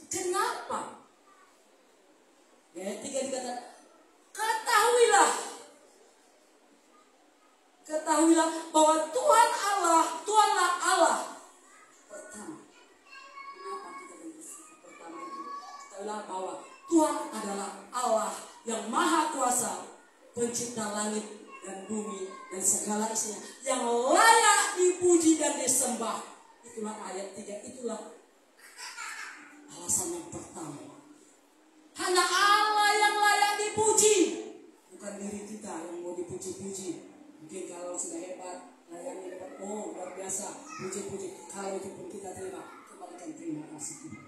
Kenapa? Ya, 3 dikatakan, ketahuilah bahwa Tuhanlah Allah. Pertama, kenapa kita bersikap pertama itu? Ketahuilah bahwa Tuhan adalah Allah yang maha kuasa, pencipta langit dan bumi dan segala isinya, yang layak dipuji dan disembah. Itulah ayat 3, itulah Pasal yang pertama, hanya Allah yang layak dipuji, bukan diri kita yang mau dipuji-puji. Mungkin kalau sudah hebat, layaknya hebat, oh luar biasa, puji-puji. Kalau itu pun kita terima, kembalikan terima kasih Tuhan.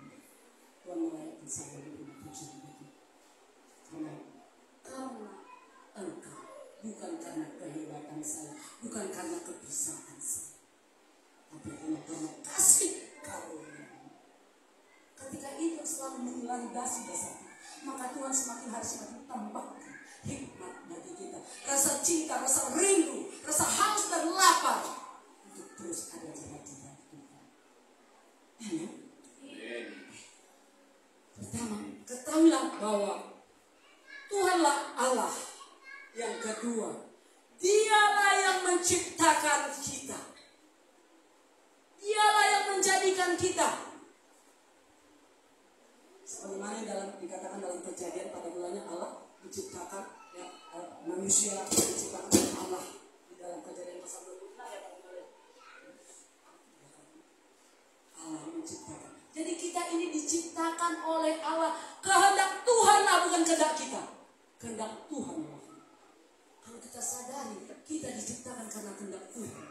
Tuhan melayakkan saya untuk dipuji begitu. Karena Engkau, bukan karena kehebatan saya, bukan karena kebiasaan saya, tapi hanya karena kasih karunia. Ketika itu selalu melandasi dasar kita, maka Tuhan semakin hari semakin tambahkan hikmat bagi kita, rasa cinta, rasa rindu, rasa haus dan lapar untuk terus ada di hati Tuhan. Amin. Pertama, ketahuilah bahwa Tuhanlah Allah. Yang kedua, Dialah yang menciptakan kita. Dialah yang menjadikan kita. Sebagaimana dalam dikatakan dalam Kejadian pada mulanya Allah menciptakan ya, manusia diciptakan oleh Allah di dalam Kejadian pasal 26 ayat 4. Allah menciptakan. Jadi kita ini diciptakan oleh Allah. Kehendak Tuhanlah, bukan kehendak kita. Kehendak Tuhanlah. Kalau kita sadari kita diciptakan karena kehendak Tuhan,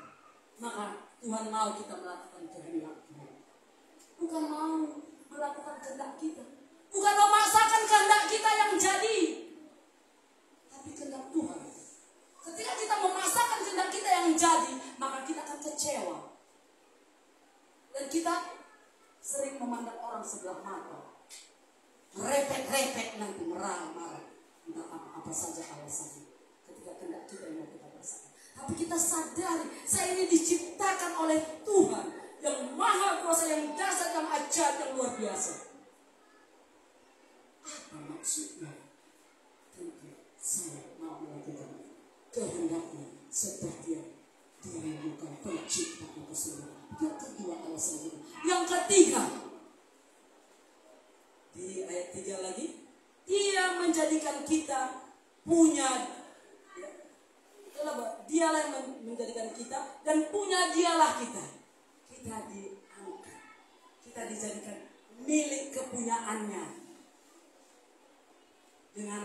maka Tuhan mau kita melakukan kehendak Tuhan. Bukan mau melakukan kehendak kita. Bukan memaksakan kehendak kita yang jadi, tapi kehendak Tuhan. Ketika kita memaksakan kehendak kita yang jadi, maka kita akan kecewa. Dan kita sering memandang orang sebelah mata. Merepek-repek nanti, marah-marah. Entah apa saja alasannya. Ketika kehendak kita yang mau kita rasakan. Tapi kita sadari, saya ini diciptakan oleh Tuhan yang maha kuasa, yang dasar, yang ajaib, yang luar biasa. Apa maksudnya? Tentu saya mau melakukan kehendaknya seperti yang dirindukan pencipta itu sendiri. Yang kedua alasannya. Yang ketiga, di ayat 3 lagi, Dia menjadikan kita punya, Dialah yang menjadikan kita dan punya Dialah kita. Kita diangkat, kita dijadikan milik kepunyaannya. Dengan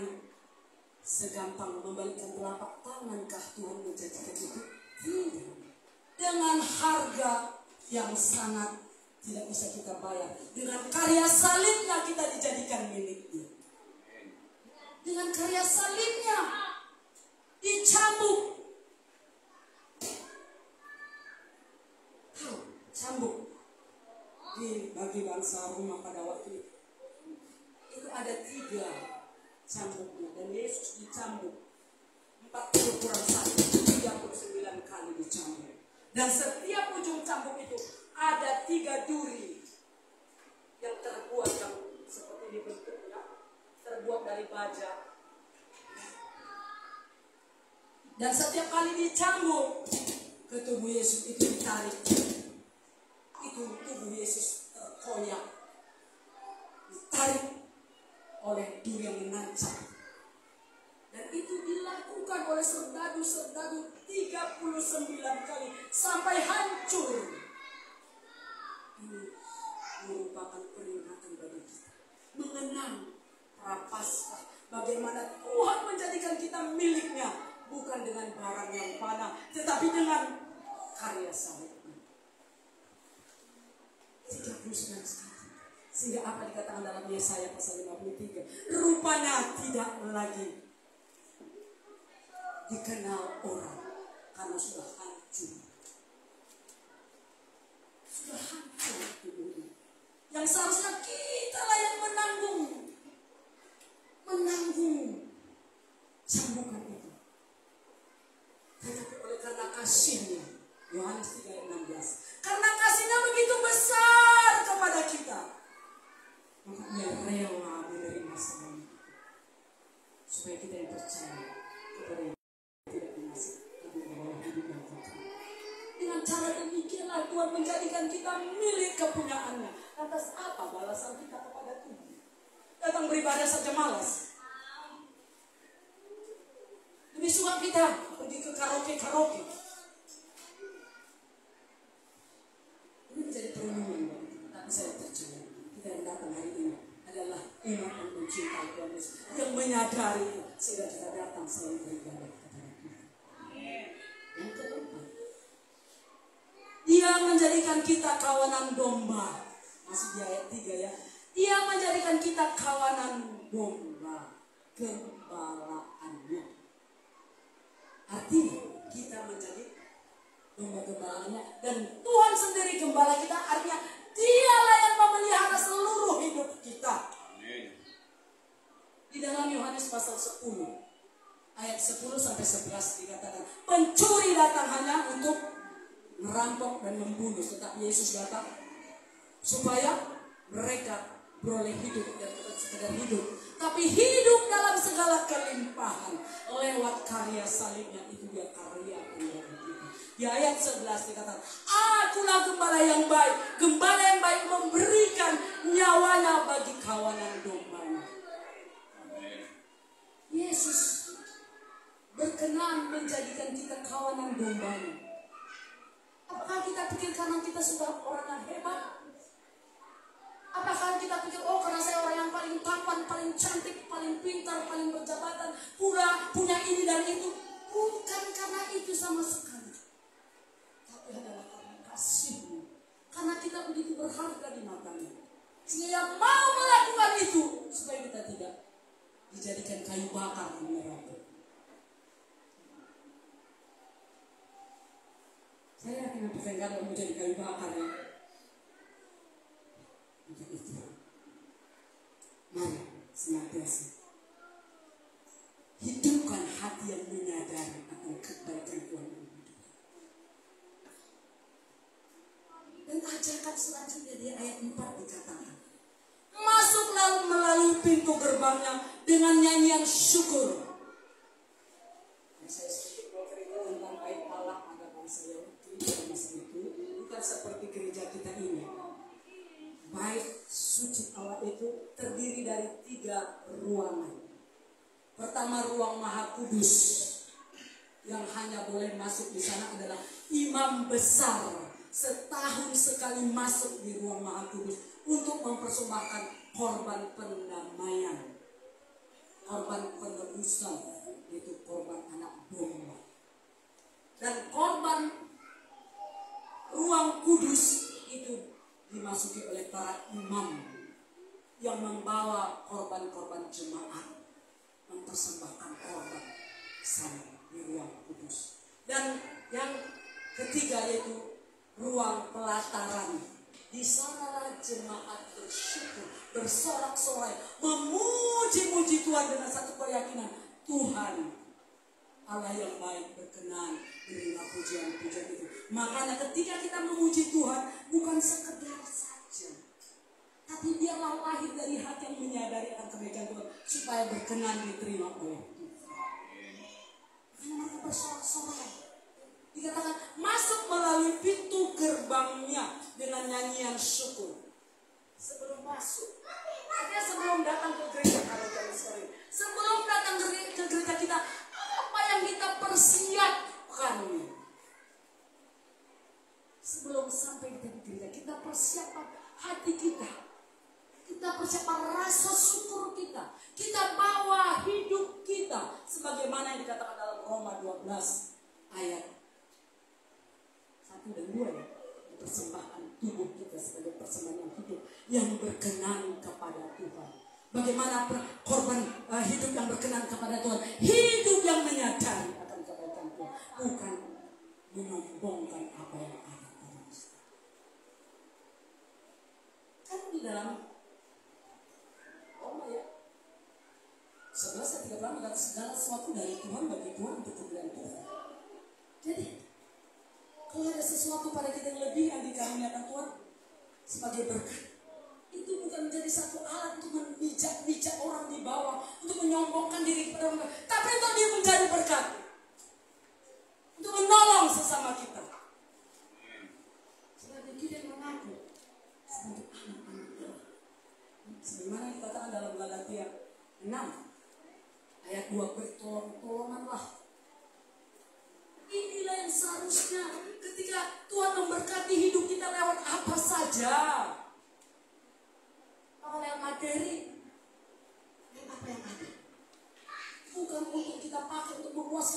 segampang membalikkan telapak tangankah Tuhan menjadikan itu? Tidak. Dengan harga yang sangat tidak bisa kita bayar. Dengan karya salibnya kita dijadikan miliknya. Dengan karya salibnya dicambuk. Cambuk bagi bangsa Roma pada waktu itu ada 3 cambuknya, dan Yesus dicambuk 40 kurang 1, 39 kali dicambuk. Dan setiap ujung cambuk itu ada 3 duri yang terbuat seperti ini bentuknya, terbuat dari baja. Dan setiap kali dicambuk ke tubuh Yesus itu ditarik. Itu tubuh Yesus terkoyak, ditarik oleh duri yang menancap. Dan itu dilakukan oleh serdadu-serdadu 39 kali sampai hancur. Ini merupakan peringatan bagi kita, mengenang Prapaskah, bagaimana Tuhan menjadikan kita miliknya, bukan dengan barang yang fana, tetapi dengan karya salib. 39 sekali. Sehingga apa dikatakan dalam Yesaya pasal 53, rupanya tidak lagi dikenal orang karena sudah hancur. Sudah hancur tubuhnya. Yang seharusnya kita lah yang menanggung cambukan itu. Tetapi oleh karena kasihnya, Yohanes 3:16, karena kasihnya begitu besar kepada kita, maka Dia rela menerima semua itu, supaya kita yang percaya kepada Yang tidak binasa, tapi membawa hidup yang kekal. Dengan cara demikianlah Tuhan menjadikan kita milik kepunyaannya. Lantas apa balasan kita kepada Tuhan? Datang beribadah saja malas. Lebih suka kita pergi ke karaoke. Ini menjadi perenungan bagi kita. Tapi saya percaya kita yang datang hari ini Yesus. Yang menyadari sehingga kita datang selalu beribadah kepada Tuhan. Yang keempat, Dia menjadikan kita kawanan domba. Masih di ayat 3 ya. Dia menjadikan kita kawanan domba gembalaannya. Artinya kita menjadi domba gembalaannya. Dan Tuhan sendiri gembala kita. Artinya Dialah yang memelihara seluruh hidup kita. Amin. Di dalam Yohanes pasal 10 ayat 10 sampai 11 dikatakan, pencuri datang hanya untuk merampok dan membunuh, tetapi Yesus datang supaya mereka beroleh hidup, dan bukan sekedar hidup, tapi hidup dalam segala kelimpahan lewat karya salibnya. Itu dia karya kita. Di ayat 11 dikatakan, akulah gembala yang baik. Gembala yang baik memberikan nyawanya bagi kawanan dombanya. Yesus berkenan menjadikan kita kawanan dombanya. Apakah kita pikir karena kita sudah orang yang hebat? Apakah kita pikir, oh karena saya orang yang paling tampan, paling cantik, paling pintar, paling berjabatan, punya ini dan itu? Bukan karena itu sama sekali. Tapi adalah karena kasih-Mu. Karena kita begitu berharga di matanya. Sehingga mau melakukan itu supaya kita tidak dijadikan kayu bakar di neraka. Saya yakin apa saya kalau menjadi kayu bakar ya. Untuk itu, mari senantiasa hidupkan hati yang menyadari akan kebaikan Tuhan. Dan ajarkan selanjutnya di ayat 4 dikatakan, masuklah melalui pintu gerbangnya dengan nyanyian syukur. Saya sedikit bercerita tentang bait Allah pada bangsa Yahudi pada masa itu, bukan seperti gereja kita ini. Bait suci Allah itu terdiri dari 3 ruangan. Pertama, ruang Maha Kudus, yang hanya boleh masuk di sana adalah imam besar. Setahun sekali masuk di ruang Maha Kudus untuk mempersembahkan korban pendamaian, korban penebusan, yaitu korban anak domba. Dan korban ruang kudus itu dimasuki oleh para imam yang membawa korban-korban jemaat, mempersembahkan korban sana di ruang kudus. Dan yang ketiga yaitu ruang pelataran. Di sanalah jemaat bersyukur, bersorak-sorai, memuji-muji Tuhan dengan satu keyakinan, Tuhan Allah yang baik berkenan menerima pujian-pujian itu. Makanya ketika kita memuji Tuhan, bukan sekedar saja, tapi biarlah lahir dari hati yang menyadari akan kebaikan Tuhan, supaya berkenan diterima oleh Tuhan. Karena mereka bersorak-sorai. Dikatakan masuk melalui pintu gerbangnya dengan nyanyian syukur. Sebelum masuk, artinya sebelum datang ke gereja, kalau kami sore, sebelum datang ke gereja kita, apa yang kita persiapkan? Sebelum sampai di gereja, kita persiapkan hati kita. Kita persiapkan rasa syukur kita. Kita bawa hidup kita sebagaimana yang dikatakan dalam Roma 12 ayat 1 dan 2 ya. Persembahkan tubuh kita sebagai persembahan yang hidup yang berkenan kepada Tuhan. Bagaimana korban hidup yang berkenan kepada Tuhan? Hidup yang menyadari akan kebaikan Tuhan, bukan menyombongkan apa yang ada pada kita. Kan di dalam Roma ya 11 ayat 38 kata segala sesuatu dari Tuhan bagi Tuhan untuk kemuliaan Tuhan. Jadi kalau ada sesuatu pada kita yang lebih yang dikaruniakan Tuhan sebagai berkat, itu bukan menjadi satu alat untuk memijak-mijak orang di bawah, untuk menyombongkan diri kepada orang, tapi untuk dia menjadi berkat, untuk menolong sesama kita. Sebagai kita yang mengaku sebagai anak-anak Allah. Sebagaimana dikatakan dalam Galatia 6 ayat 2, bertolong-tolonganlah. Inilah yang seharusnya ketika Tuhan memberkati hidup kita lewat apa saja. Kalau lewat materi, lewat apa yang ada.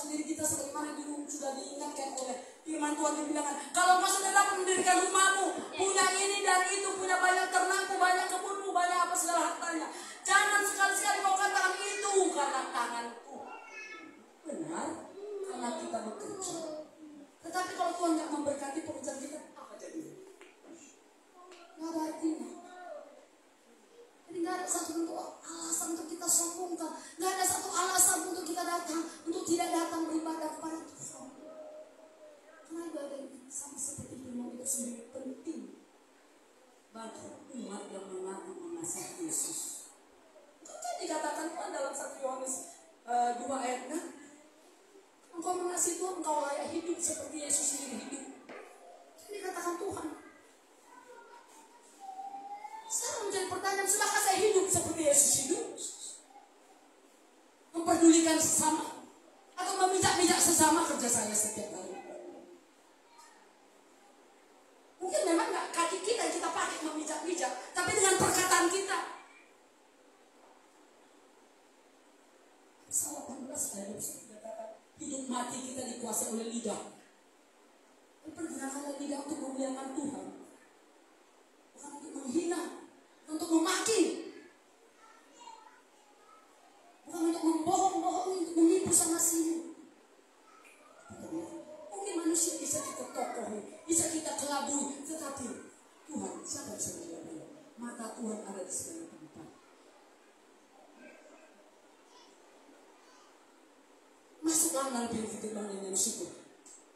diri kita sebagaimana dulu sudah diingatkan oleh firman Tuhan dibilangkan, kalau engkau sudah dapat mendirikan rumahmu, punya ini dan itu, punya banyak ternakmu, banyak kebunmu, banyak apa segala hartanya, jangan sekali-sekali kau katakan itu karena tanganku. Benar, karena kita bekerja. Tetapi kalau Tuhan tidak memberkati pekerjaan kita, apa jadinya? Nggak ada artinya. Jadi nggak ada satu bentuk alasan untuk kita sombongkan, nggak ada satu alasan untuk kita datang, untuk tidak datang beribadah kepada Tuhan. Karena ibadah ini sama seperti firman itu sendiri penting bagi umat yang mengaku mengasihi Yesus. Kan dikatakan Tuhan dalam 1 Yohanes 2 ayat 6, engkau mengasihi Tuhan, engkau layak hidup seperti Yesus sendiri hidup. Ini dikatakan Tuhan. Sekarang menjadi pertanyaan, sudahkah saya hidup seperti Yesus hidup? Memperdulikan sesama atau memijak-mijak sesama kerja saya setiap hari? Mungkin memang nggak kaki kita yang kita pakai memijak-mijak, tapi dengan perkataan kita. Salah 18 ayat 21 dikatakan, hidup mati kita dikuasai oleh lidah. Pergunakanlah lidah untuk memuliakan Tuhan, bukan untuk menghina, untuk memaki, bukan untuk membohong-bohong, untuk menipu sana sini. Mungkin manusia bisa kita tokohi, bisa kita kelabui, tetapi Tuhan, siapa bisa mengelabui? Mata Tuhan ada di segala tempat. Masuklah dalam firman yang syukur,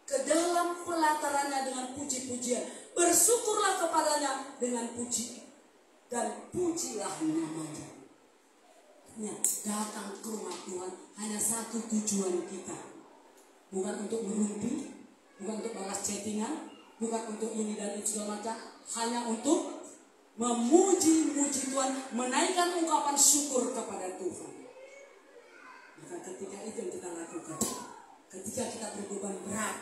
ke dalam pelatarannya dengan puji-pujian, bersyukurlah kepadanya dengan puji, dan pujilah namanya. Datang ke rumah Tuhan hanya satu tujuan kita, bukan untuk merumpi, bukan untuk balas chattingan, bukan untuk ini dan itu segala macam, hanya untuk memuji-muji Tuhan, menaikkan ungkapan syukur kepada Tuhan. Maka ketika itu yang kita lakukan, ketika kita berbeban berat,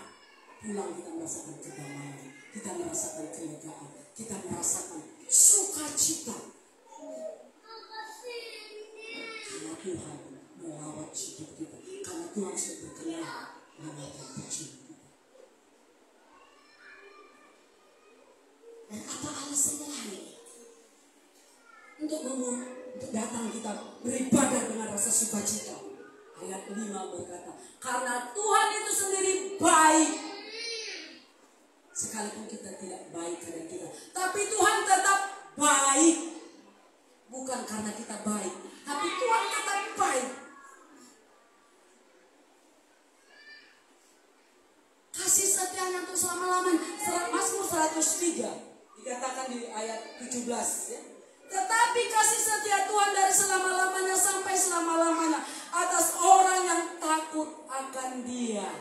pulang kita merasakan kedamaian, kita merasakan kelegaan, kita merasakan sukacita. Karena Tuhan melawat hidup kita, karena Tuhan sudah berkenan melawat puji kita. Dan apa alasannya lain untuk datang kita beribadah dengan rasa sukacita? Ayat 5 berkata, karena Tuhan itu sendiri baik. Sekalipun kita tidak baik kepada kita, tapi Tuhan tetap baik. Bukan karena kita baik, tapi Tuhan tetap baik. Kasih setianya untuk selama-lamanya. Mazmur 103 dikatakan di ayat 17 ya. Tetapi kasih setia Tuhan dari selama-lamanya sampai selama-lamanya atas orang yang takut akan Dia.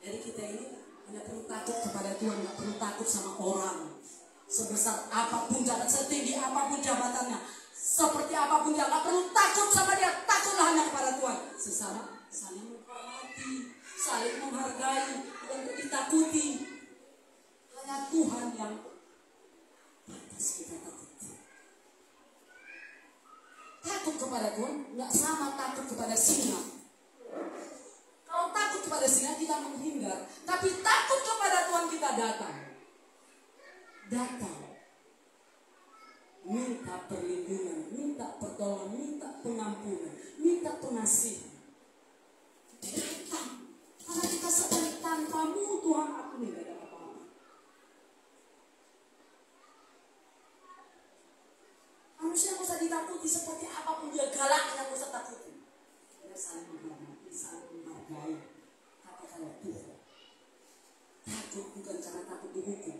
Jadi kita ini hanya perlu takut kepada Tuhan, tidak perlu takut sama orang. Sebesar apapun jabatan, setinggi apapun jabatannya, seperti apapun dia, tidak perlu takut sama dia. Takutlah hanya kepada Tuhan. Sesama saling menghormati, saling menghargai, bukan untuk ditakuti. Hanya Tuhan yang pantas kita takuti. Takut kepada Tuhan nggak sama takut kepada singa. Kalau takut kepada singa kita menghindar, tapi takut kepada Tuhan kita datang. Minta perlindungan, minta pertolongan, minta pengampunan, minta pengasihan. Datang, karena kita sadar tanpamu Tuhan aku tidak ada apa-apa. Manusia nggak usah ditakuti, seperti apapun dia galaknya nggak usah takuti. Kita saling menghormati, saling menghargai. Tapi kalau Tuhan, takut bukan karena takut dihukum,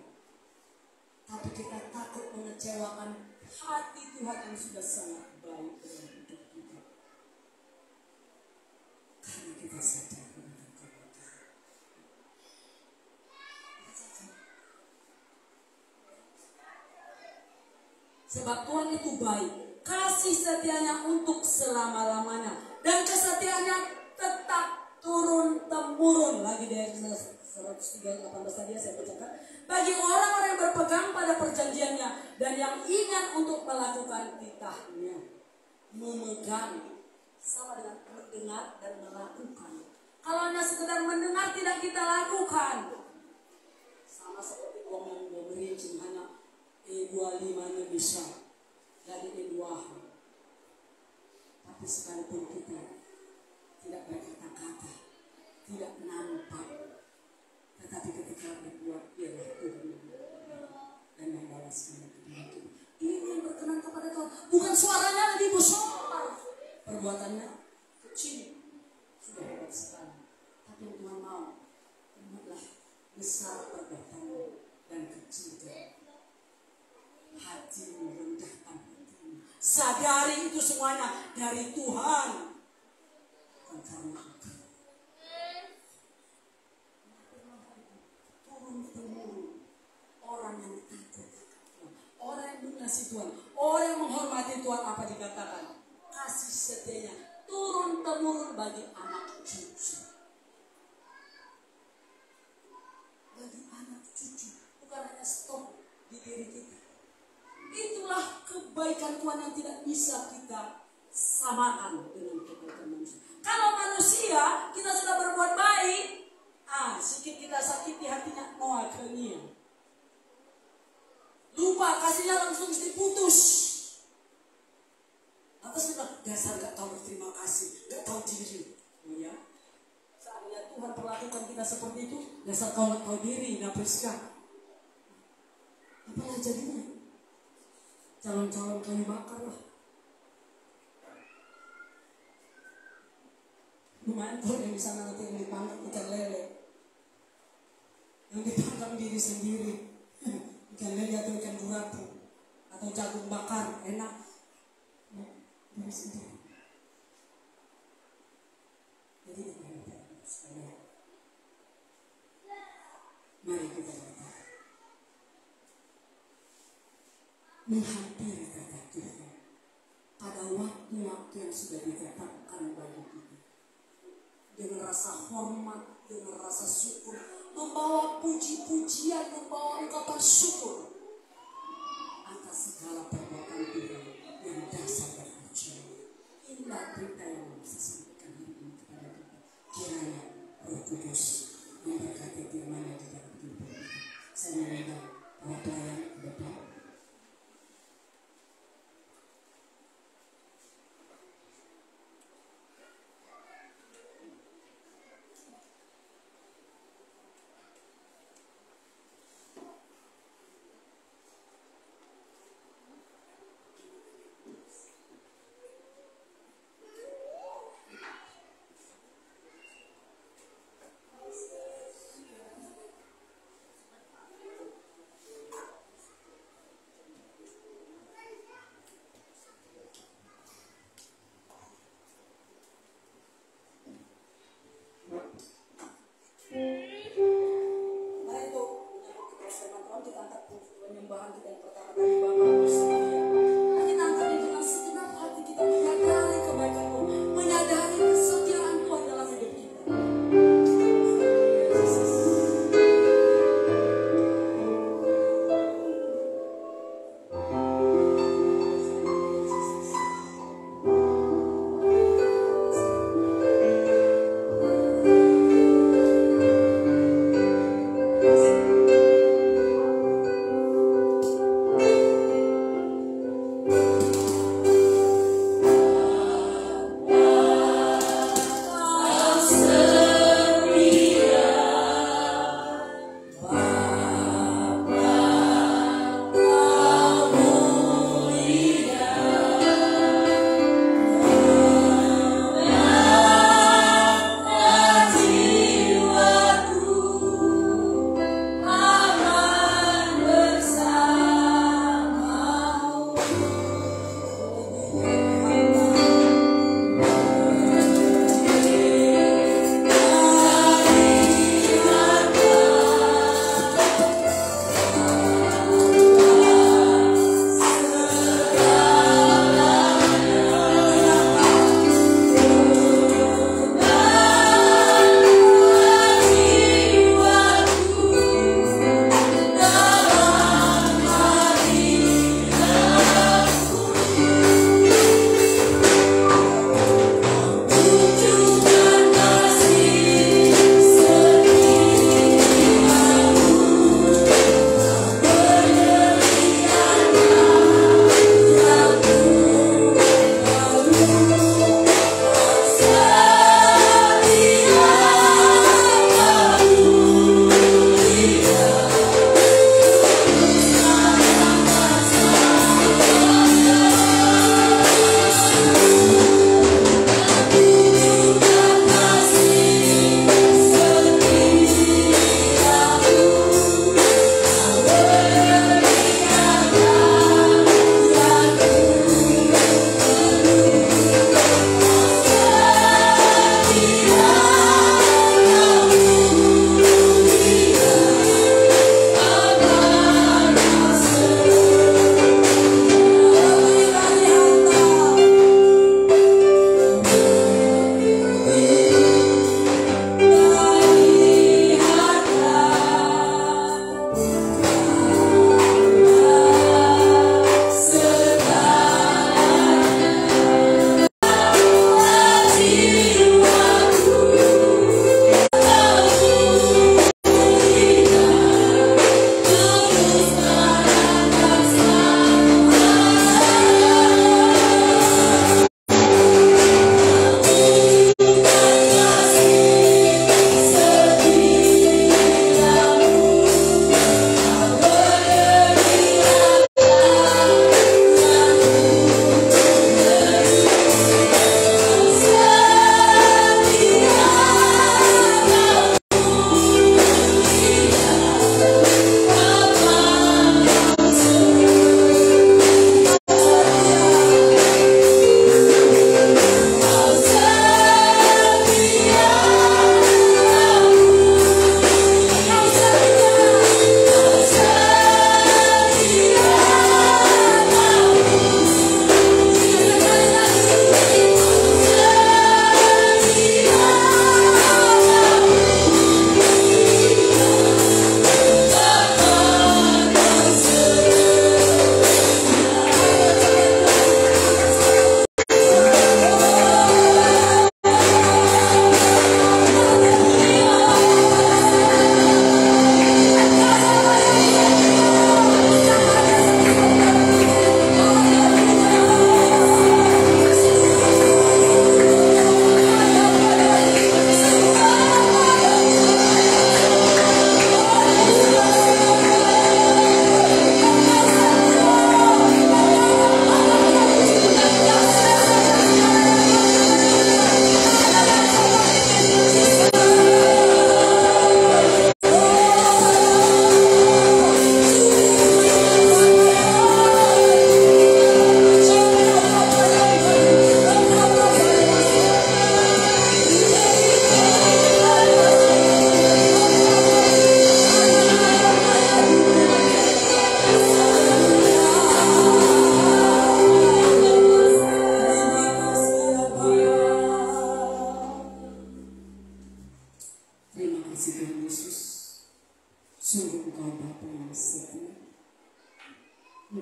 tapi kita takut mengecewakan hati Tuhan yang sudah sangat baik dalam hidup kita. Karena kita sadar dengan kebenaran. Sebab Tuhan itu baik, kasih setianya untuk selama-lamanya, dan kesetiaannya tetap turun-temurun. Lagi dari 118 tadi saya bacakan. Bagi orang-orang yang berpegang pada perjanjiannya dan yang ingat untuk melakukan titahnya. Memegang sama dengan mendengar dan melakukan. Kalau hanya sekedar mendengar tidak kita lakukan. Sama seperti orang yang berincin hanya E25 bisa dari E2. Tapi sekalipun kita tidak berkata-kata, tidak nampak, tetapi ketika berbuat ialah Tuhan dan membalaskan kepada Tuhan. Ini yang berkenan kepada Tuhan. Bukan suaranya lebih besar, perbuatannya kecil, sudah hebat sekali. Tapi yang Tuhan mau, ingatlah besar perbuatanmu dan kecil hatimu, rendahkan hatimu. Sadari itu semuanya dari Tuhan, bukan karena engkau. Turun-temurun orang yang takut Tuhan, orang yang mengasihi Tuhan, orang yang menghormati Tuhan, apa dikatakan? Kasih setianya turun-temurun bagi anak cucu. Bagi anak cucu, bukan hanya stop di diri kita. Itulah kebaikan Tuhan yang tidak bisa kita samakan dengan kebaikan manusia. Kalau manusia kita sudah berbuat baik, sedikit kita sakiti hatinya, Noah kenyang. Lupa kasihnya langsung diputus. Atas kita dasar gak tahu berterima kasih, gak tahu diri. Oh ya, seandainya Tuhan perlakukan kita seperti itu, dasar kau gak tahu diri, Napriska. Apalah jadinya? Calon-calon kayu bakar lah. Lumayan tuh yang di sana nanti yang dipanggang ikan lele, yang dipanggang diri sendiri, ikan lele atau ikan guratu atau jagung bakar enak. Diri sendiri. Jadi mari kita berdoa. Menghampiri kata Tuhan pada waktu-waktu yang sudah ditetapkan bagi kita, dengan rasa hormat, dengan rasa syukur, membawa puji-pujian, membawa ungkapan syukur atas segala perbuatan Tuhan yang dasar dan percaya. Inilah berita yang bisa sampaikan hari ini kepada kita. Kiranya Roh Kudus memberkati firman-Nya di dalam kehidupan kita. Saya mengundang para pelayan ke depan.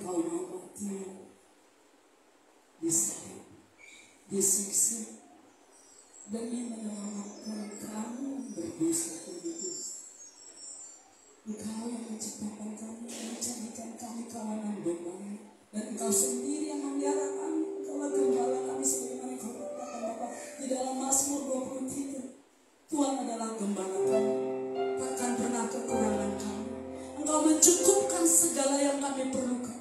Engkau mau mati, disalib, disiksa, demi menyelamatkan kamu berdosa itu. Engkau yang menciptakan kami, menjadikan kami kawanan domba, dan Engkau sendiri yang memelihara kami. Engkaulah gembala kami sebagaimana Engkau katakan Bapa di dalam Mazmur 23. Tuhan adalah gembala kami, takkan pernah kekurangan kami. Engkau mencukupkan segala yang kami perlukan.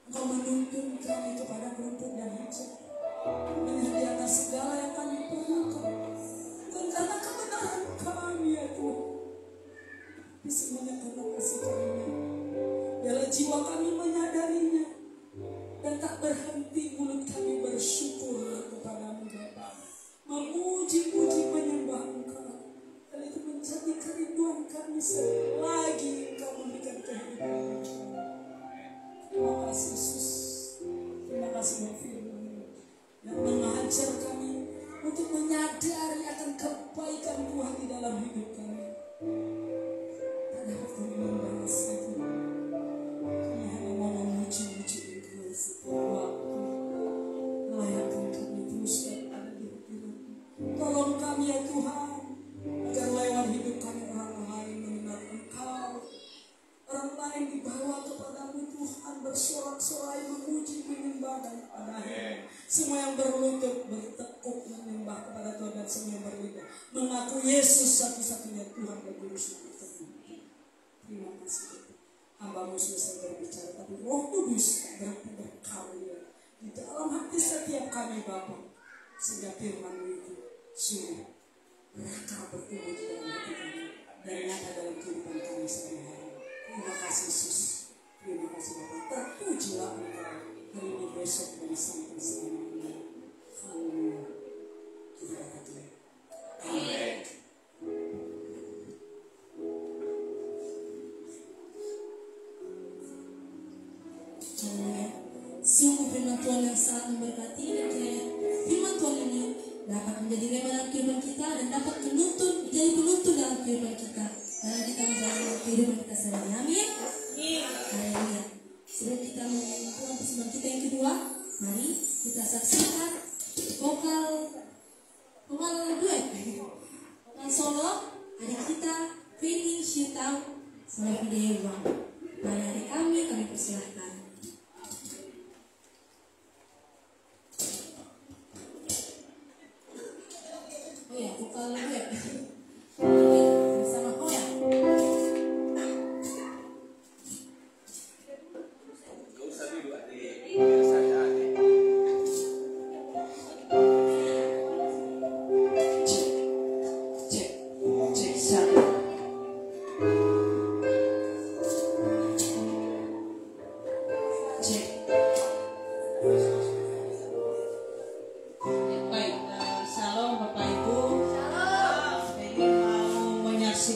Engkau menuntun kami kepada rumput dan hijau, menyediakan segala yang kami perlukan. Bukan karena kebenaran kami ya Tuhan, tapi semuanya karena kasih karunia. Biarlah jiwa kami menyadarinya, dan tak berhenti mulut kami bersyukur kepadamu Bapa, memuji-puji menyembah Engkau. Dan itu menjadi kerinduan kami selagi Engkau memberikan kehidupan. Terima kasih Yesus, terima kasih Bapa Firman yang mengajar kami untuk menyadari akan kebaikan Tuhan di dalam hidup kami. Tak dapat kami membalas itu. Kami hanya mau memuji-muji Engkau setiap waktu. Layakkan kami terus ada di hadirat. Tolong kami ya Tuhan, agar lewat hidup kami orang lain mengenal Engkau. Orang lain dibawa kepadamu Tuhan, bersorak-sorai memuji menyembah dan padanya. Semua yang berlutut bertekuk menyembah kepada Tuhan, dan semua yang berlidah mengaku Yesus satu-satunya Tuhan dan Juru Selamat kami. Terima kasih Tuhan. Hamba-Mu selesai berbicara, tapi Roh Kudus berarti berkarya di dalam hati setiap kami Bapa, sehingga firman-Mu itu sungguh berakar bertumbuh di dalam hati kami dan nyata dalam kehidupan kami sehari-hari. Terima kasih Yesus, terima kasih Bapa. Terpujilah Engkau hari ini, besok, dan sampai selamanya. Haleluya. Kita berkata amin. Sungguh firman Tuhan yang sangat memberkati, dan kiranya firman Tuhan ini dapat menjadi rema kehidupan kita dan dapat menuntun, menjadi penuntun dalam kehidupan kita. Karena kita menjalani kehidupan kita sehari. Amin. Haleluya. Sebelum kita menyanyi Tuhan persembahan kita yang kedua, mari kita saksikan vokal duet, vokal solo adik kita Feni Syutang sama video Bang. Mari adik kami persilahkan. Oh ya, vokal duet bersama Hoya.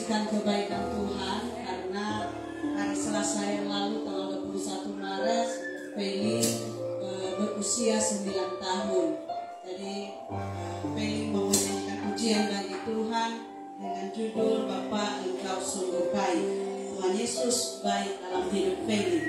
Kebaikan Tuhan, karena hari Selasa yang lalu tanggal 21 Maret Feli berusia 9 tahun. Jadi Feli mau menyanyikan pujian bagi Tuhan dengan judul Bapa Engkau Sungguh Baik. Tuhan Yesus baik dalam hidup Feli.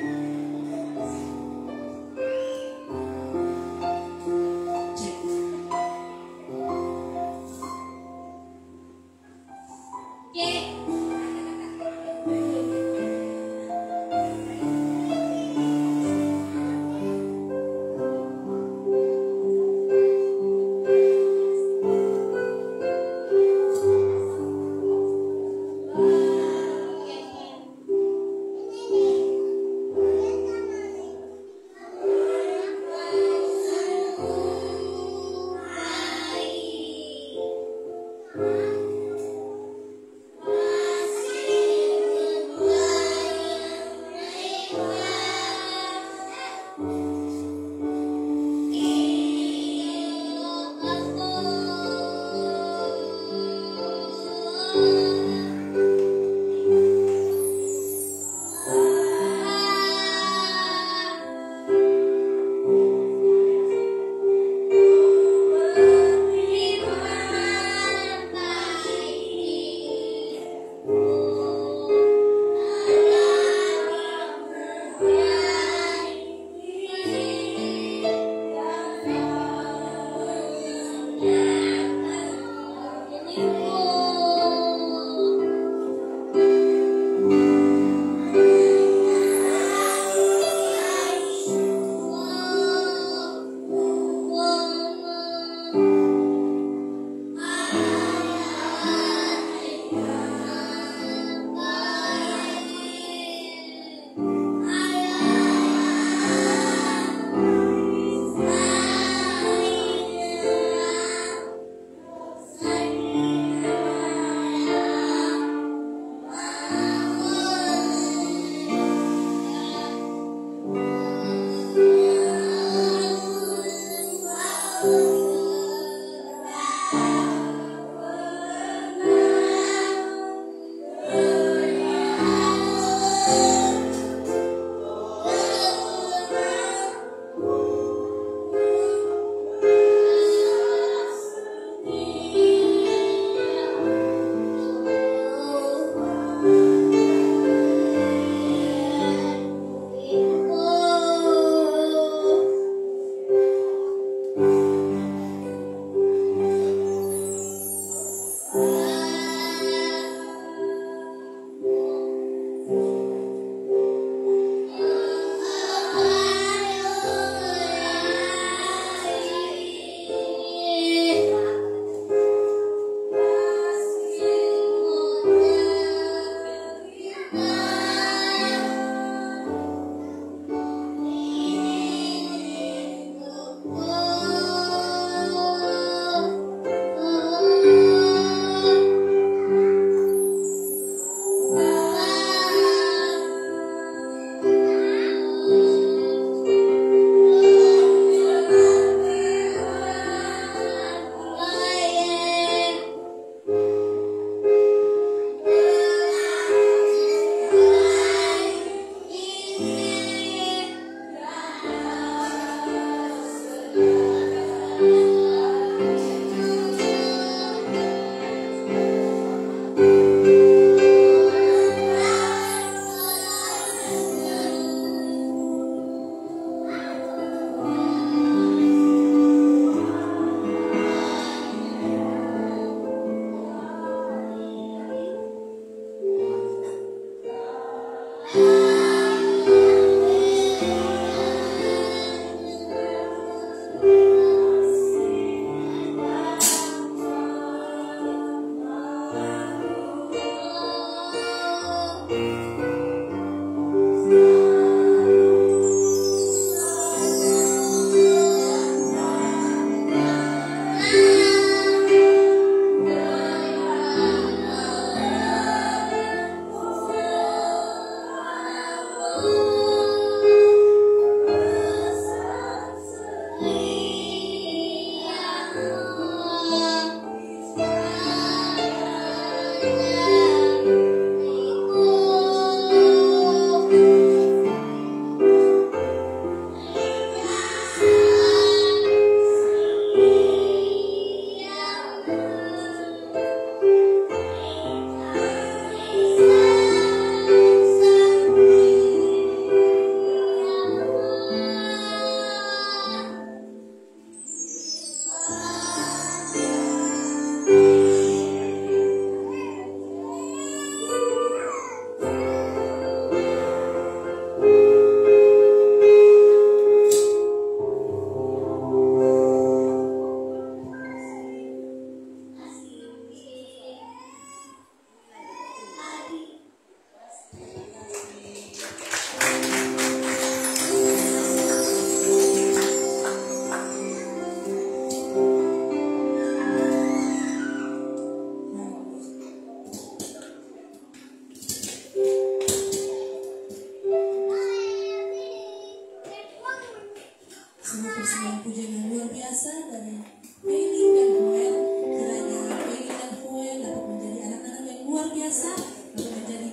biasa akan menjadi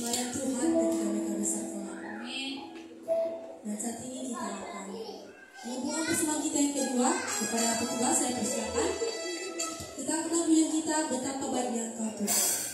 pelayan Tuhan ketika mereka besar kelak. Dan saat ini kita akan menghubungkan persembahan kita yang kedua kepada petugas. Saya persilakan. Kita akan nyanyian kita betapa baiknya Engkau Tuhan.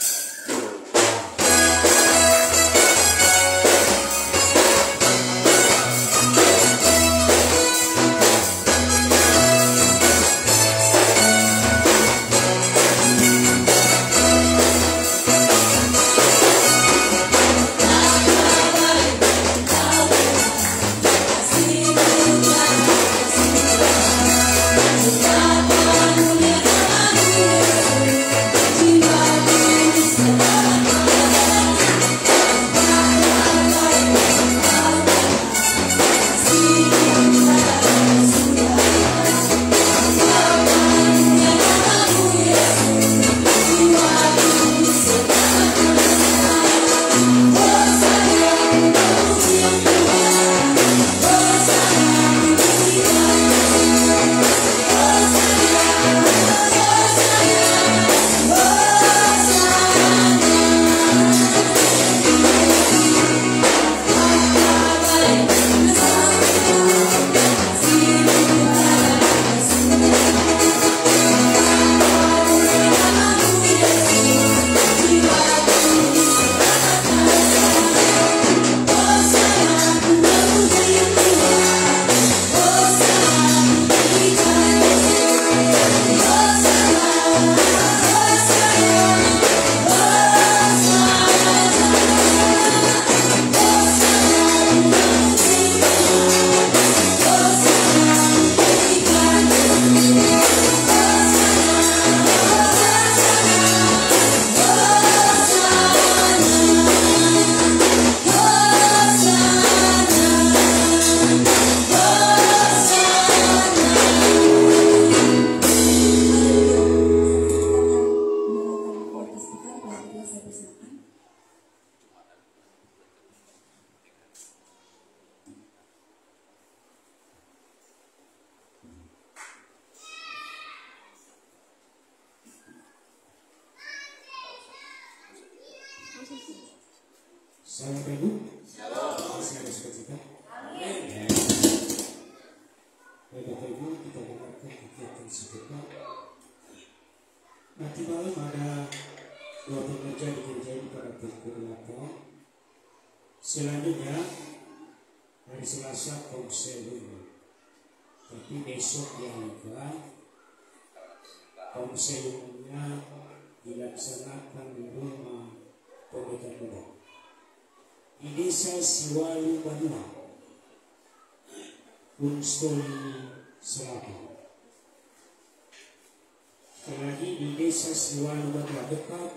Shalom Ibu. Shalom. Masih ada sukacita. Amin. Baik Bapak Ibu, kita dengarkan kegiatan sedekah. Nanti malam ada dua pengerja di gereja ini pada pukul 8. Selanjutnya hari Selasa konseling. Tapi besok yang konselingnya dilaksanakan di rumah Pendeta Muda di Desa Siwalu Banua, Unstoli Selatan. Sekali lagi di Desa Siwalu Banua dekat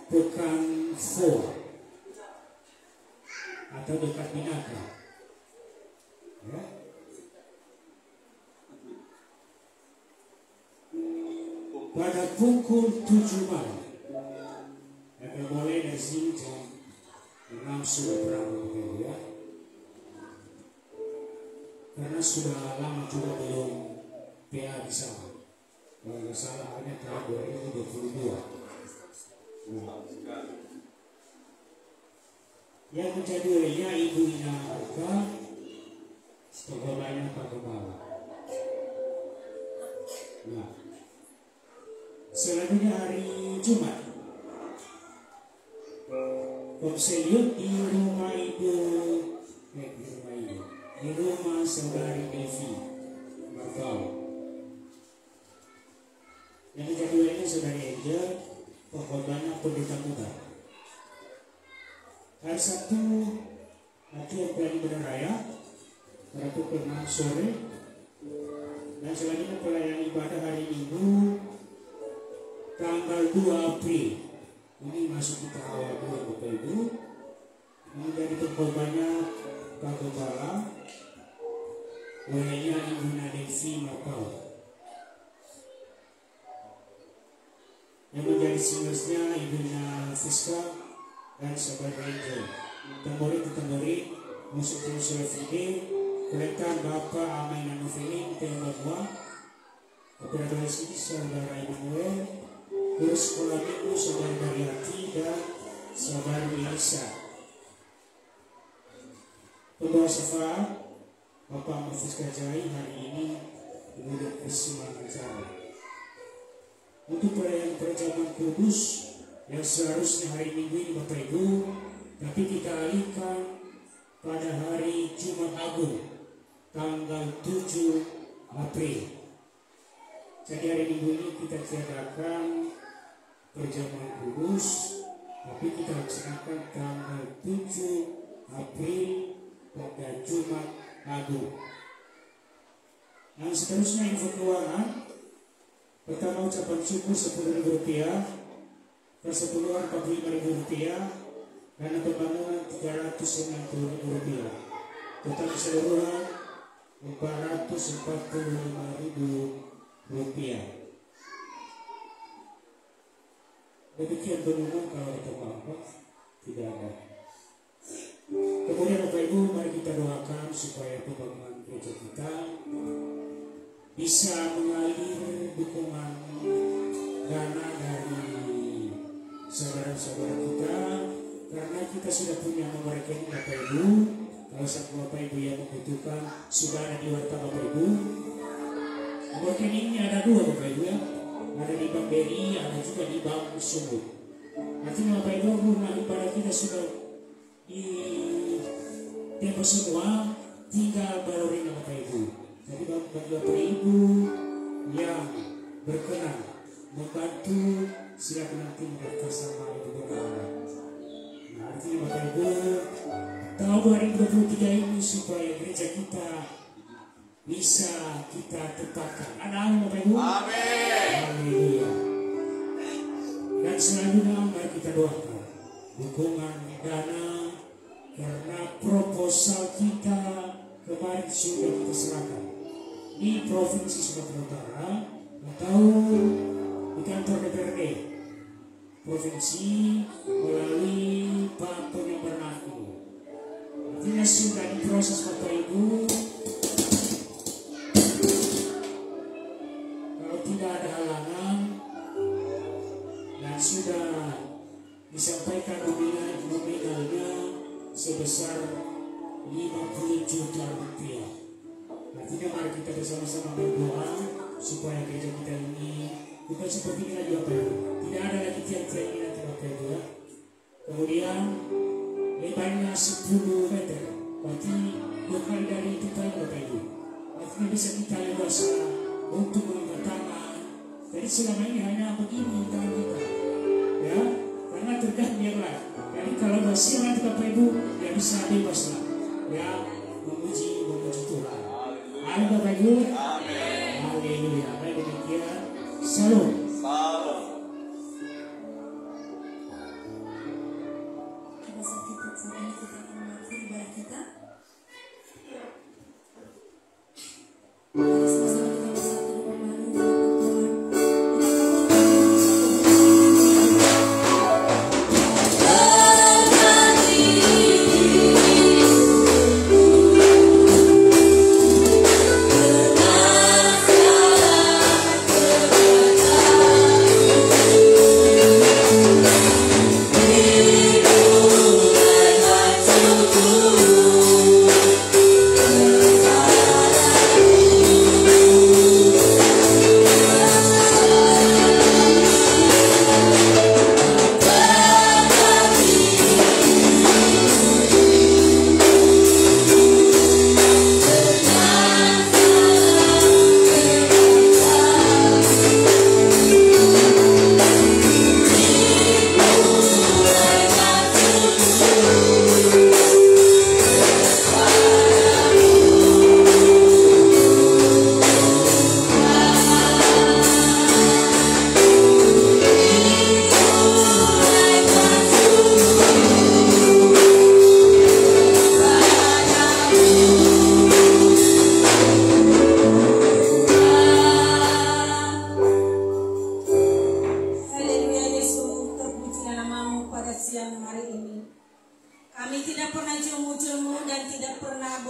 Pekan 4 atau dekat Binaka. Ya. Pada pukul 7 malam akan mulai dari sini jam 6 sudah berapa ya? Karena sudah lama juga belum PA di sana. Kalau nggak salah hanya tahun 2022. Nah, yang menjadi olehnya Ibu Ina Arka, pegawainya Pak Kepala. Nah, selanjutnya hari Jumat Konselium di rumah di rumah saudari Devi Margau. Yang keduanya saudari Angel, pengorbannya Pendeta Muda. Hari Sabtu nanti Pelayan Benar Raya pada pukul 6 sore, dan selanjutnya pelayanan ibadah hari Minggu tanggal 2 April. Ini masuk kita awal dulu Bapak Ibu. Ini dari pengorbannya Pak Kepala, olehnya Ibu Nadevi Margau. Yang menjadi singersnya Ibu Fiska dan Sahabat Angel. Tenggori musik Musuh Fide, Kelihatan Bapak Amai Nanovelin Tembakwa, Operator Sini Saudara Immanuel, Guru Sekolah Minggu Saudara Daria saudara Elisa. Pembawa syafaat Bapak Mufis Kajai hari ini Ibu Kusuma Acara. Untuk perayaan perjamuan kudus yang seharusnya hari Minggu ini Bapak Ibu, tapi kita alihkan pada hari Jumat Agung tanggal 7 April. Jadi hari Minggu ini kita tiadakan perjamuan kudus, tapi kita laksanakan tanggal 7 April pada Jumat Agung. Yang seterusnya info keuangan. Pertama ucapan syukur Rp10.000, persepuluhan Rp45.000, dana pembangunan Rp390.000. Total keseluruhan Rp445.000. Demikian pengumuman. Kalau ada apa-apa tidak ada. Kemudian Bapak Ibu, mari kita doakan supaya pembangunan gereja kita bisa mengalir dukungan dana dari saudara-saudara kita, karena kita sudah punya nomor rekening Bapak Ibu. Kalau satu Bapak Ibu yang membutuhkan sudah ada di warta Bapak Ibu. Nomor rekeningnya ada 2 Bapak Ibu ya, ada di Bank BRI, ada juga di Bank Sumut. Artinya Bapak Ibu, rumah ibadah kita sudah di tempo semua, tinggal barurin Bapak Ibu. Jadi bagi Bapak Ibu yang berkenan membantu, silakan nanti mendaftar sama Ibu Bunda. Nah, artinya Bapak Ibu, tahun 2023 ini supaya gereja kita bisa kita tetapkan. Ada amin Bapak Ibu? Amin. Haleluya. Dan selanjutnya mari kita doakan dukungan dana, karena proposal kita kemarin sudah kita serahkan di Provinsi Sumatera Utara atau di kantor DPRD Provinsi melalui Pak Tony Bernardo. Artinya sudah diproses Bapak Ibu. Kalau tidak ada halangan dan sudah disampaikan nominalnya sebesar Rp50 juta. Artinya mari kita bersama-sama berdoa supaya gereja kita ini bukan seperti ini lagi Bapak Ibu. Tidak ada lagi tiang-tiang ini nanti Bapak Ibu ya. Kemudian lebarnya 10 meter, berarti 2 kali dari itu tadi Bapak Ibu. Artinya bisa kita leluasa untuk mengangkat tangan. Jadi selama ini hanya begini tangan kita ya, karena tergantung yang lain. Jadi kalau masih nanti Bapak Ibu ya bisa bebas lah ya, memuji Tuhan. Amin Bapak Ibu. Amin. Haleluya. Baik, demikian. Salam. Pada saat kita akan mengakhiri ibadah kita. Mari sama-sama kita bersatu kembali dalam Tuhan.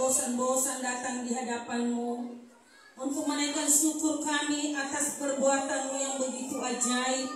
bosan-bosan datang di hadapan-Mu untuk menaikkan syukur kami atas perbuatan-Mu yang begitu ajaib,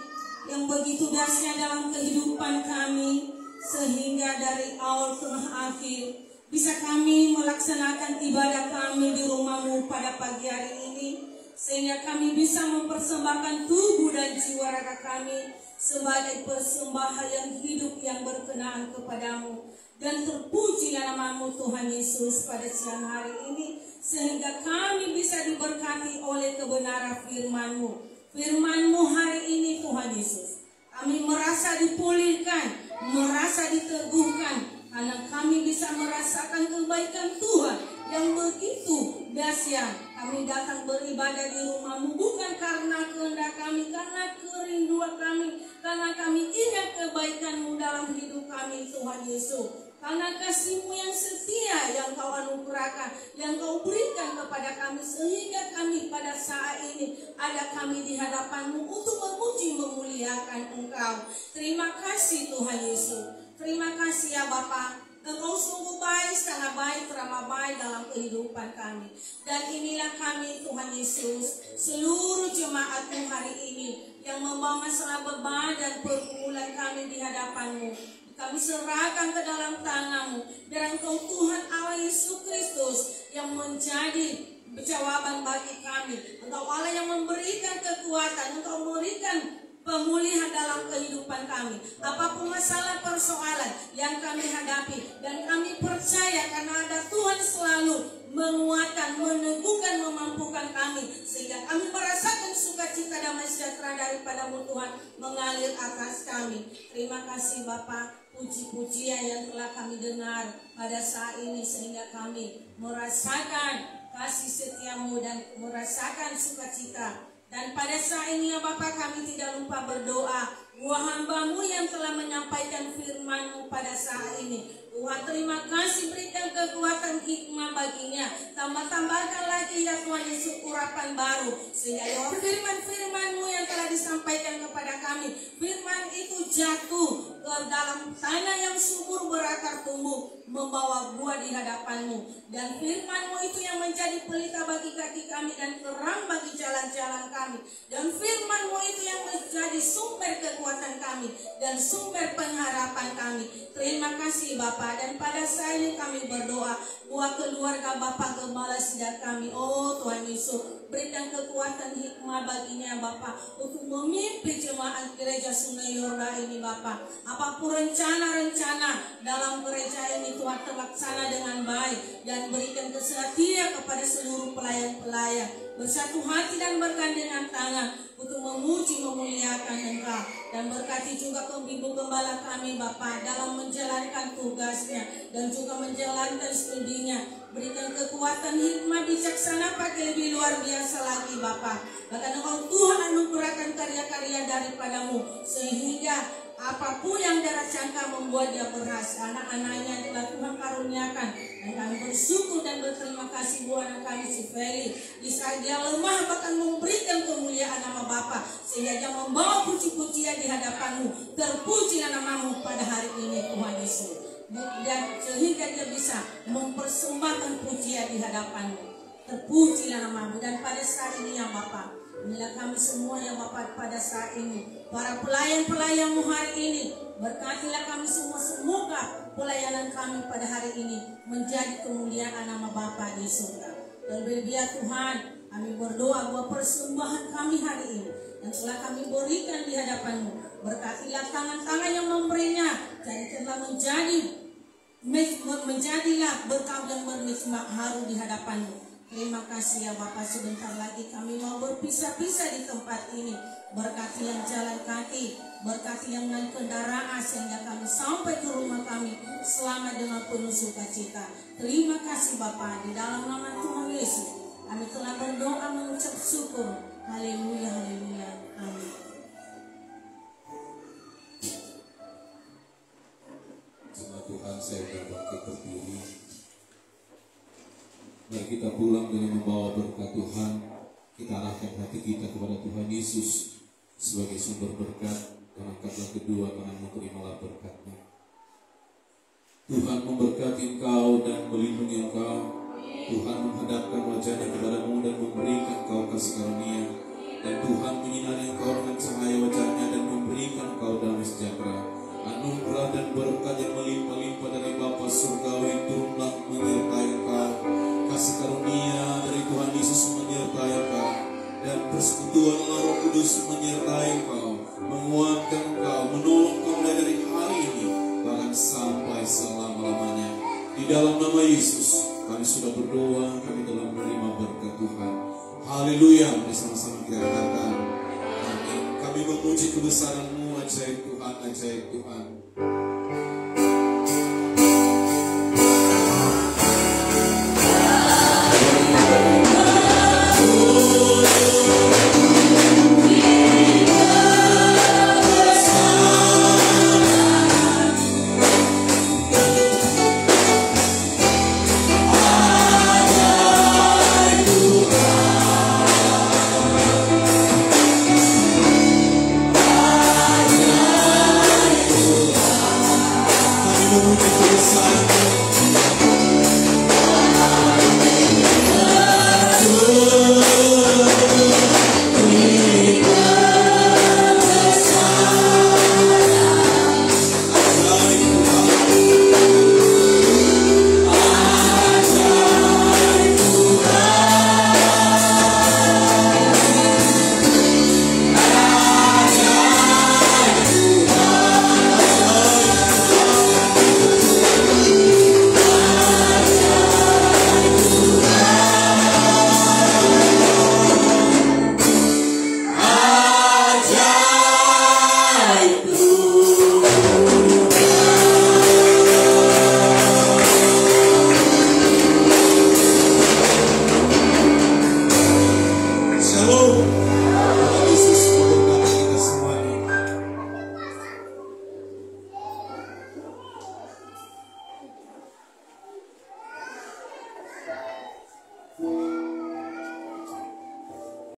yang begitu dahsyat dalam kehidupan kami. sehingga dari awal tengah akhir bisa kami melaksanakan ibadah kami di rumah-Mu pada pagi hari ini, sehingga kami bisa mempersembahkan tubuh dan jiwa raga kami sebagai persembahan yang hidup yang berkenaan kepadamu. Dan terpujilah nama-Mu Tuhan Yesus pada siang hari ini, sehingga kami bisa diberkati oleh kebenaran firman-Mu. Firman-Mu hari ini Tuhan Yesus, kami merasa dipulihkan, merasa diteguhkan, karena kami bisa merasakan kebaikan Tuhan yang begitu dahsyat. Kami datang beribadah di rumah-Mu bukan karena kehendak kami, karena kerinduan kami, karena kami ingat kebaikan-Mu dalam hidup kami Tuhan Yesus. Karena kasih-Mu yang setia yang Kau anugerahkan, yang Kau berikan kepada kami, sehingga kami pada saat ini ada kami di hadapan-Mu untuk memuji memuliakan Engkau. Terima kasih Tuhan Yesus. Terima kasih ya Bapa. Engkau sungguh baik, sangat baik, ramah baik dalam kehidupan kami. Dan inilah kami Tuhan Yesus, seluruh jemaat-Mu hari ini yang membawa masalah beban dan pergumulan kami di hadapan-Mu. Kami serahkan ke dalam tangan-Mu. Dan Engkau Tuhan Allah Yesus Kristus yang menjadi jawaban bagi kami. Engkau Allah yang memberikan kekuatan, Engkau memberikan pemulihan dalam kehidupan kami. Apapun masalah persoalan yang kami hadapi, dan kami percaya karena ada Tuhan selalu menguatkan, meneguhkan, memampukan kami, sehingga kami merasakan sukacita damai sejahtera daripada-Mu Tuhan mengalir atas kami. Terima kasih Bapa. Puji-pujian yang telah kami dengar pada saat ini, sehingga kami merasakan kasih setia-Mu dan merasakan sukacita. Dan pada saat ini ya Bapa, kami tidak lupa berdoa buat hamba-Mu yang telah menyampaikan firman-Mu pada saat ini. Tuhan, terima kasih, berikan kekuatan hikmah baginya. Tambahkan lagi ya Tuhan Yesus urapan baru, sehingga ya firman-firman-Mu yang telah disampaikan kepada kami, firman itu jatuh ke dalam tanah yang subur, berakar tumbuh, membawa buah di hadapan-Mu. Dan firman-Mu itu yang menjadi pelita bagi kaki kami dan terang bagi jalan-jalan kami. Dan firman-Mu itu yang menjadi sumber kekuatan kami dan sumber pengharapan kami. Terima kasih Bapa. Dan pada saat ini kami berdoa buat keluarga Bapa Gembala Sidar kami. Oh Tuhan Yesus, berikan kekuatan hikmah baginya Bapa untuk memimpin jemaat gereja Sungai Yordan ini Bapa. Apapun rencana-rencana dalam gereja ini Tuhan terlaksana dengan baik, dan berikan kesetiaan kepada seluruh pelayan-pelayan, bersatu hati dan bergandengan tangan untuk memuji memuliakan Engkau. Dan berkati juga pembimbing gembala kami Bapa dalam menjalankan tugasnya dan juga menjalankan studinya. Berikan kekuatan hikmah bijaksana pakai lebih luar biasa lagi Bapa. Bahkan Engkau Tuhan anugerahkan karya-karya daripada-Mu, sehingga apapun yang darah jangka membuat dia berhasil. Anak-anaknya telah Tuhan karuniakan, dan kami bersyukur dan berterima kasih buat anak kami si Feli. Di saat dia lemah bahkan memberikan kemuliaan nama Bapa, sehingga dia membawa puji-pujian di hadapan-Mu. Terpujilah nama-Mu pada hari ini Tuhan Yesus, dan sehingga dia bisa mempersembahkan pujian di hadapan-Mu. Terpujilah nama-Mu. Dan pada saat ini ya Bapa, inilah kami semua ya Bapa pada saat ini, para pelayan-pelayan-Mu hari ini, berkatilah kami semua. Semoga pelayanan kami pada hari ini menjadi kemuliaan nama Bapa di surga. Terlebih Tuhan, kami berdoa buat persembahan kami hari ini yang telah kami berikan di hadapan-Mu. Berkatilah tangan-tangan yang memberinya, jadikanlah menjadilah berkah yang bernikmat harum di hadapan-Mu. Terima kasih ya Bapa. Sebentar lagi kami mau berpisah-pisah di tempat ini. Berkati yang jalan kaki, berkati yang naik kendaraan, sehingga kami sampai ke rumah kami selamat dengan penuh sukacita. Terima kasih Bapa. Di dalam nama Tuhan Yesus kami telah berdoa mengucap syukur. Haleluya, haleluya, amin. Sama Tuhan, saya sudah bangkit berdiri. Mari kita pulang dengan membawa berkat Tuhan. Kita arahkan hati kita kepada Tuhan Yesus sebagai sumber berkat, dan angkatlah kedua tanganmu, terimalah berkat-Nya. Tuhan memberkati engkau dan melindungi engkau. Tuhan menghadapkan wajah-Nya kepadamu dan memberikan engkau kasih karunia. Dan Tuhan menyinari engkau dengan cahaya wajah-Nya dan memberikan engkau damai sejahtera. Anugerah dan berkat dalam nama Yesus, kami sudah berdoa, kami telah menerima berkat Tuhan. Haleluya, mari sama-sama kita katakan, amin. Kami memuji kebesaran-Mu, ajaib Tuhan, ajaib Tuhan. Thank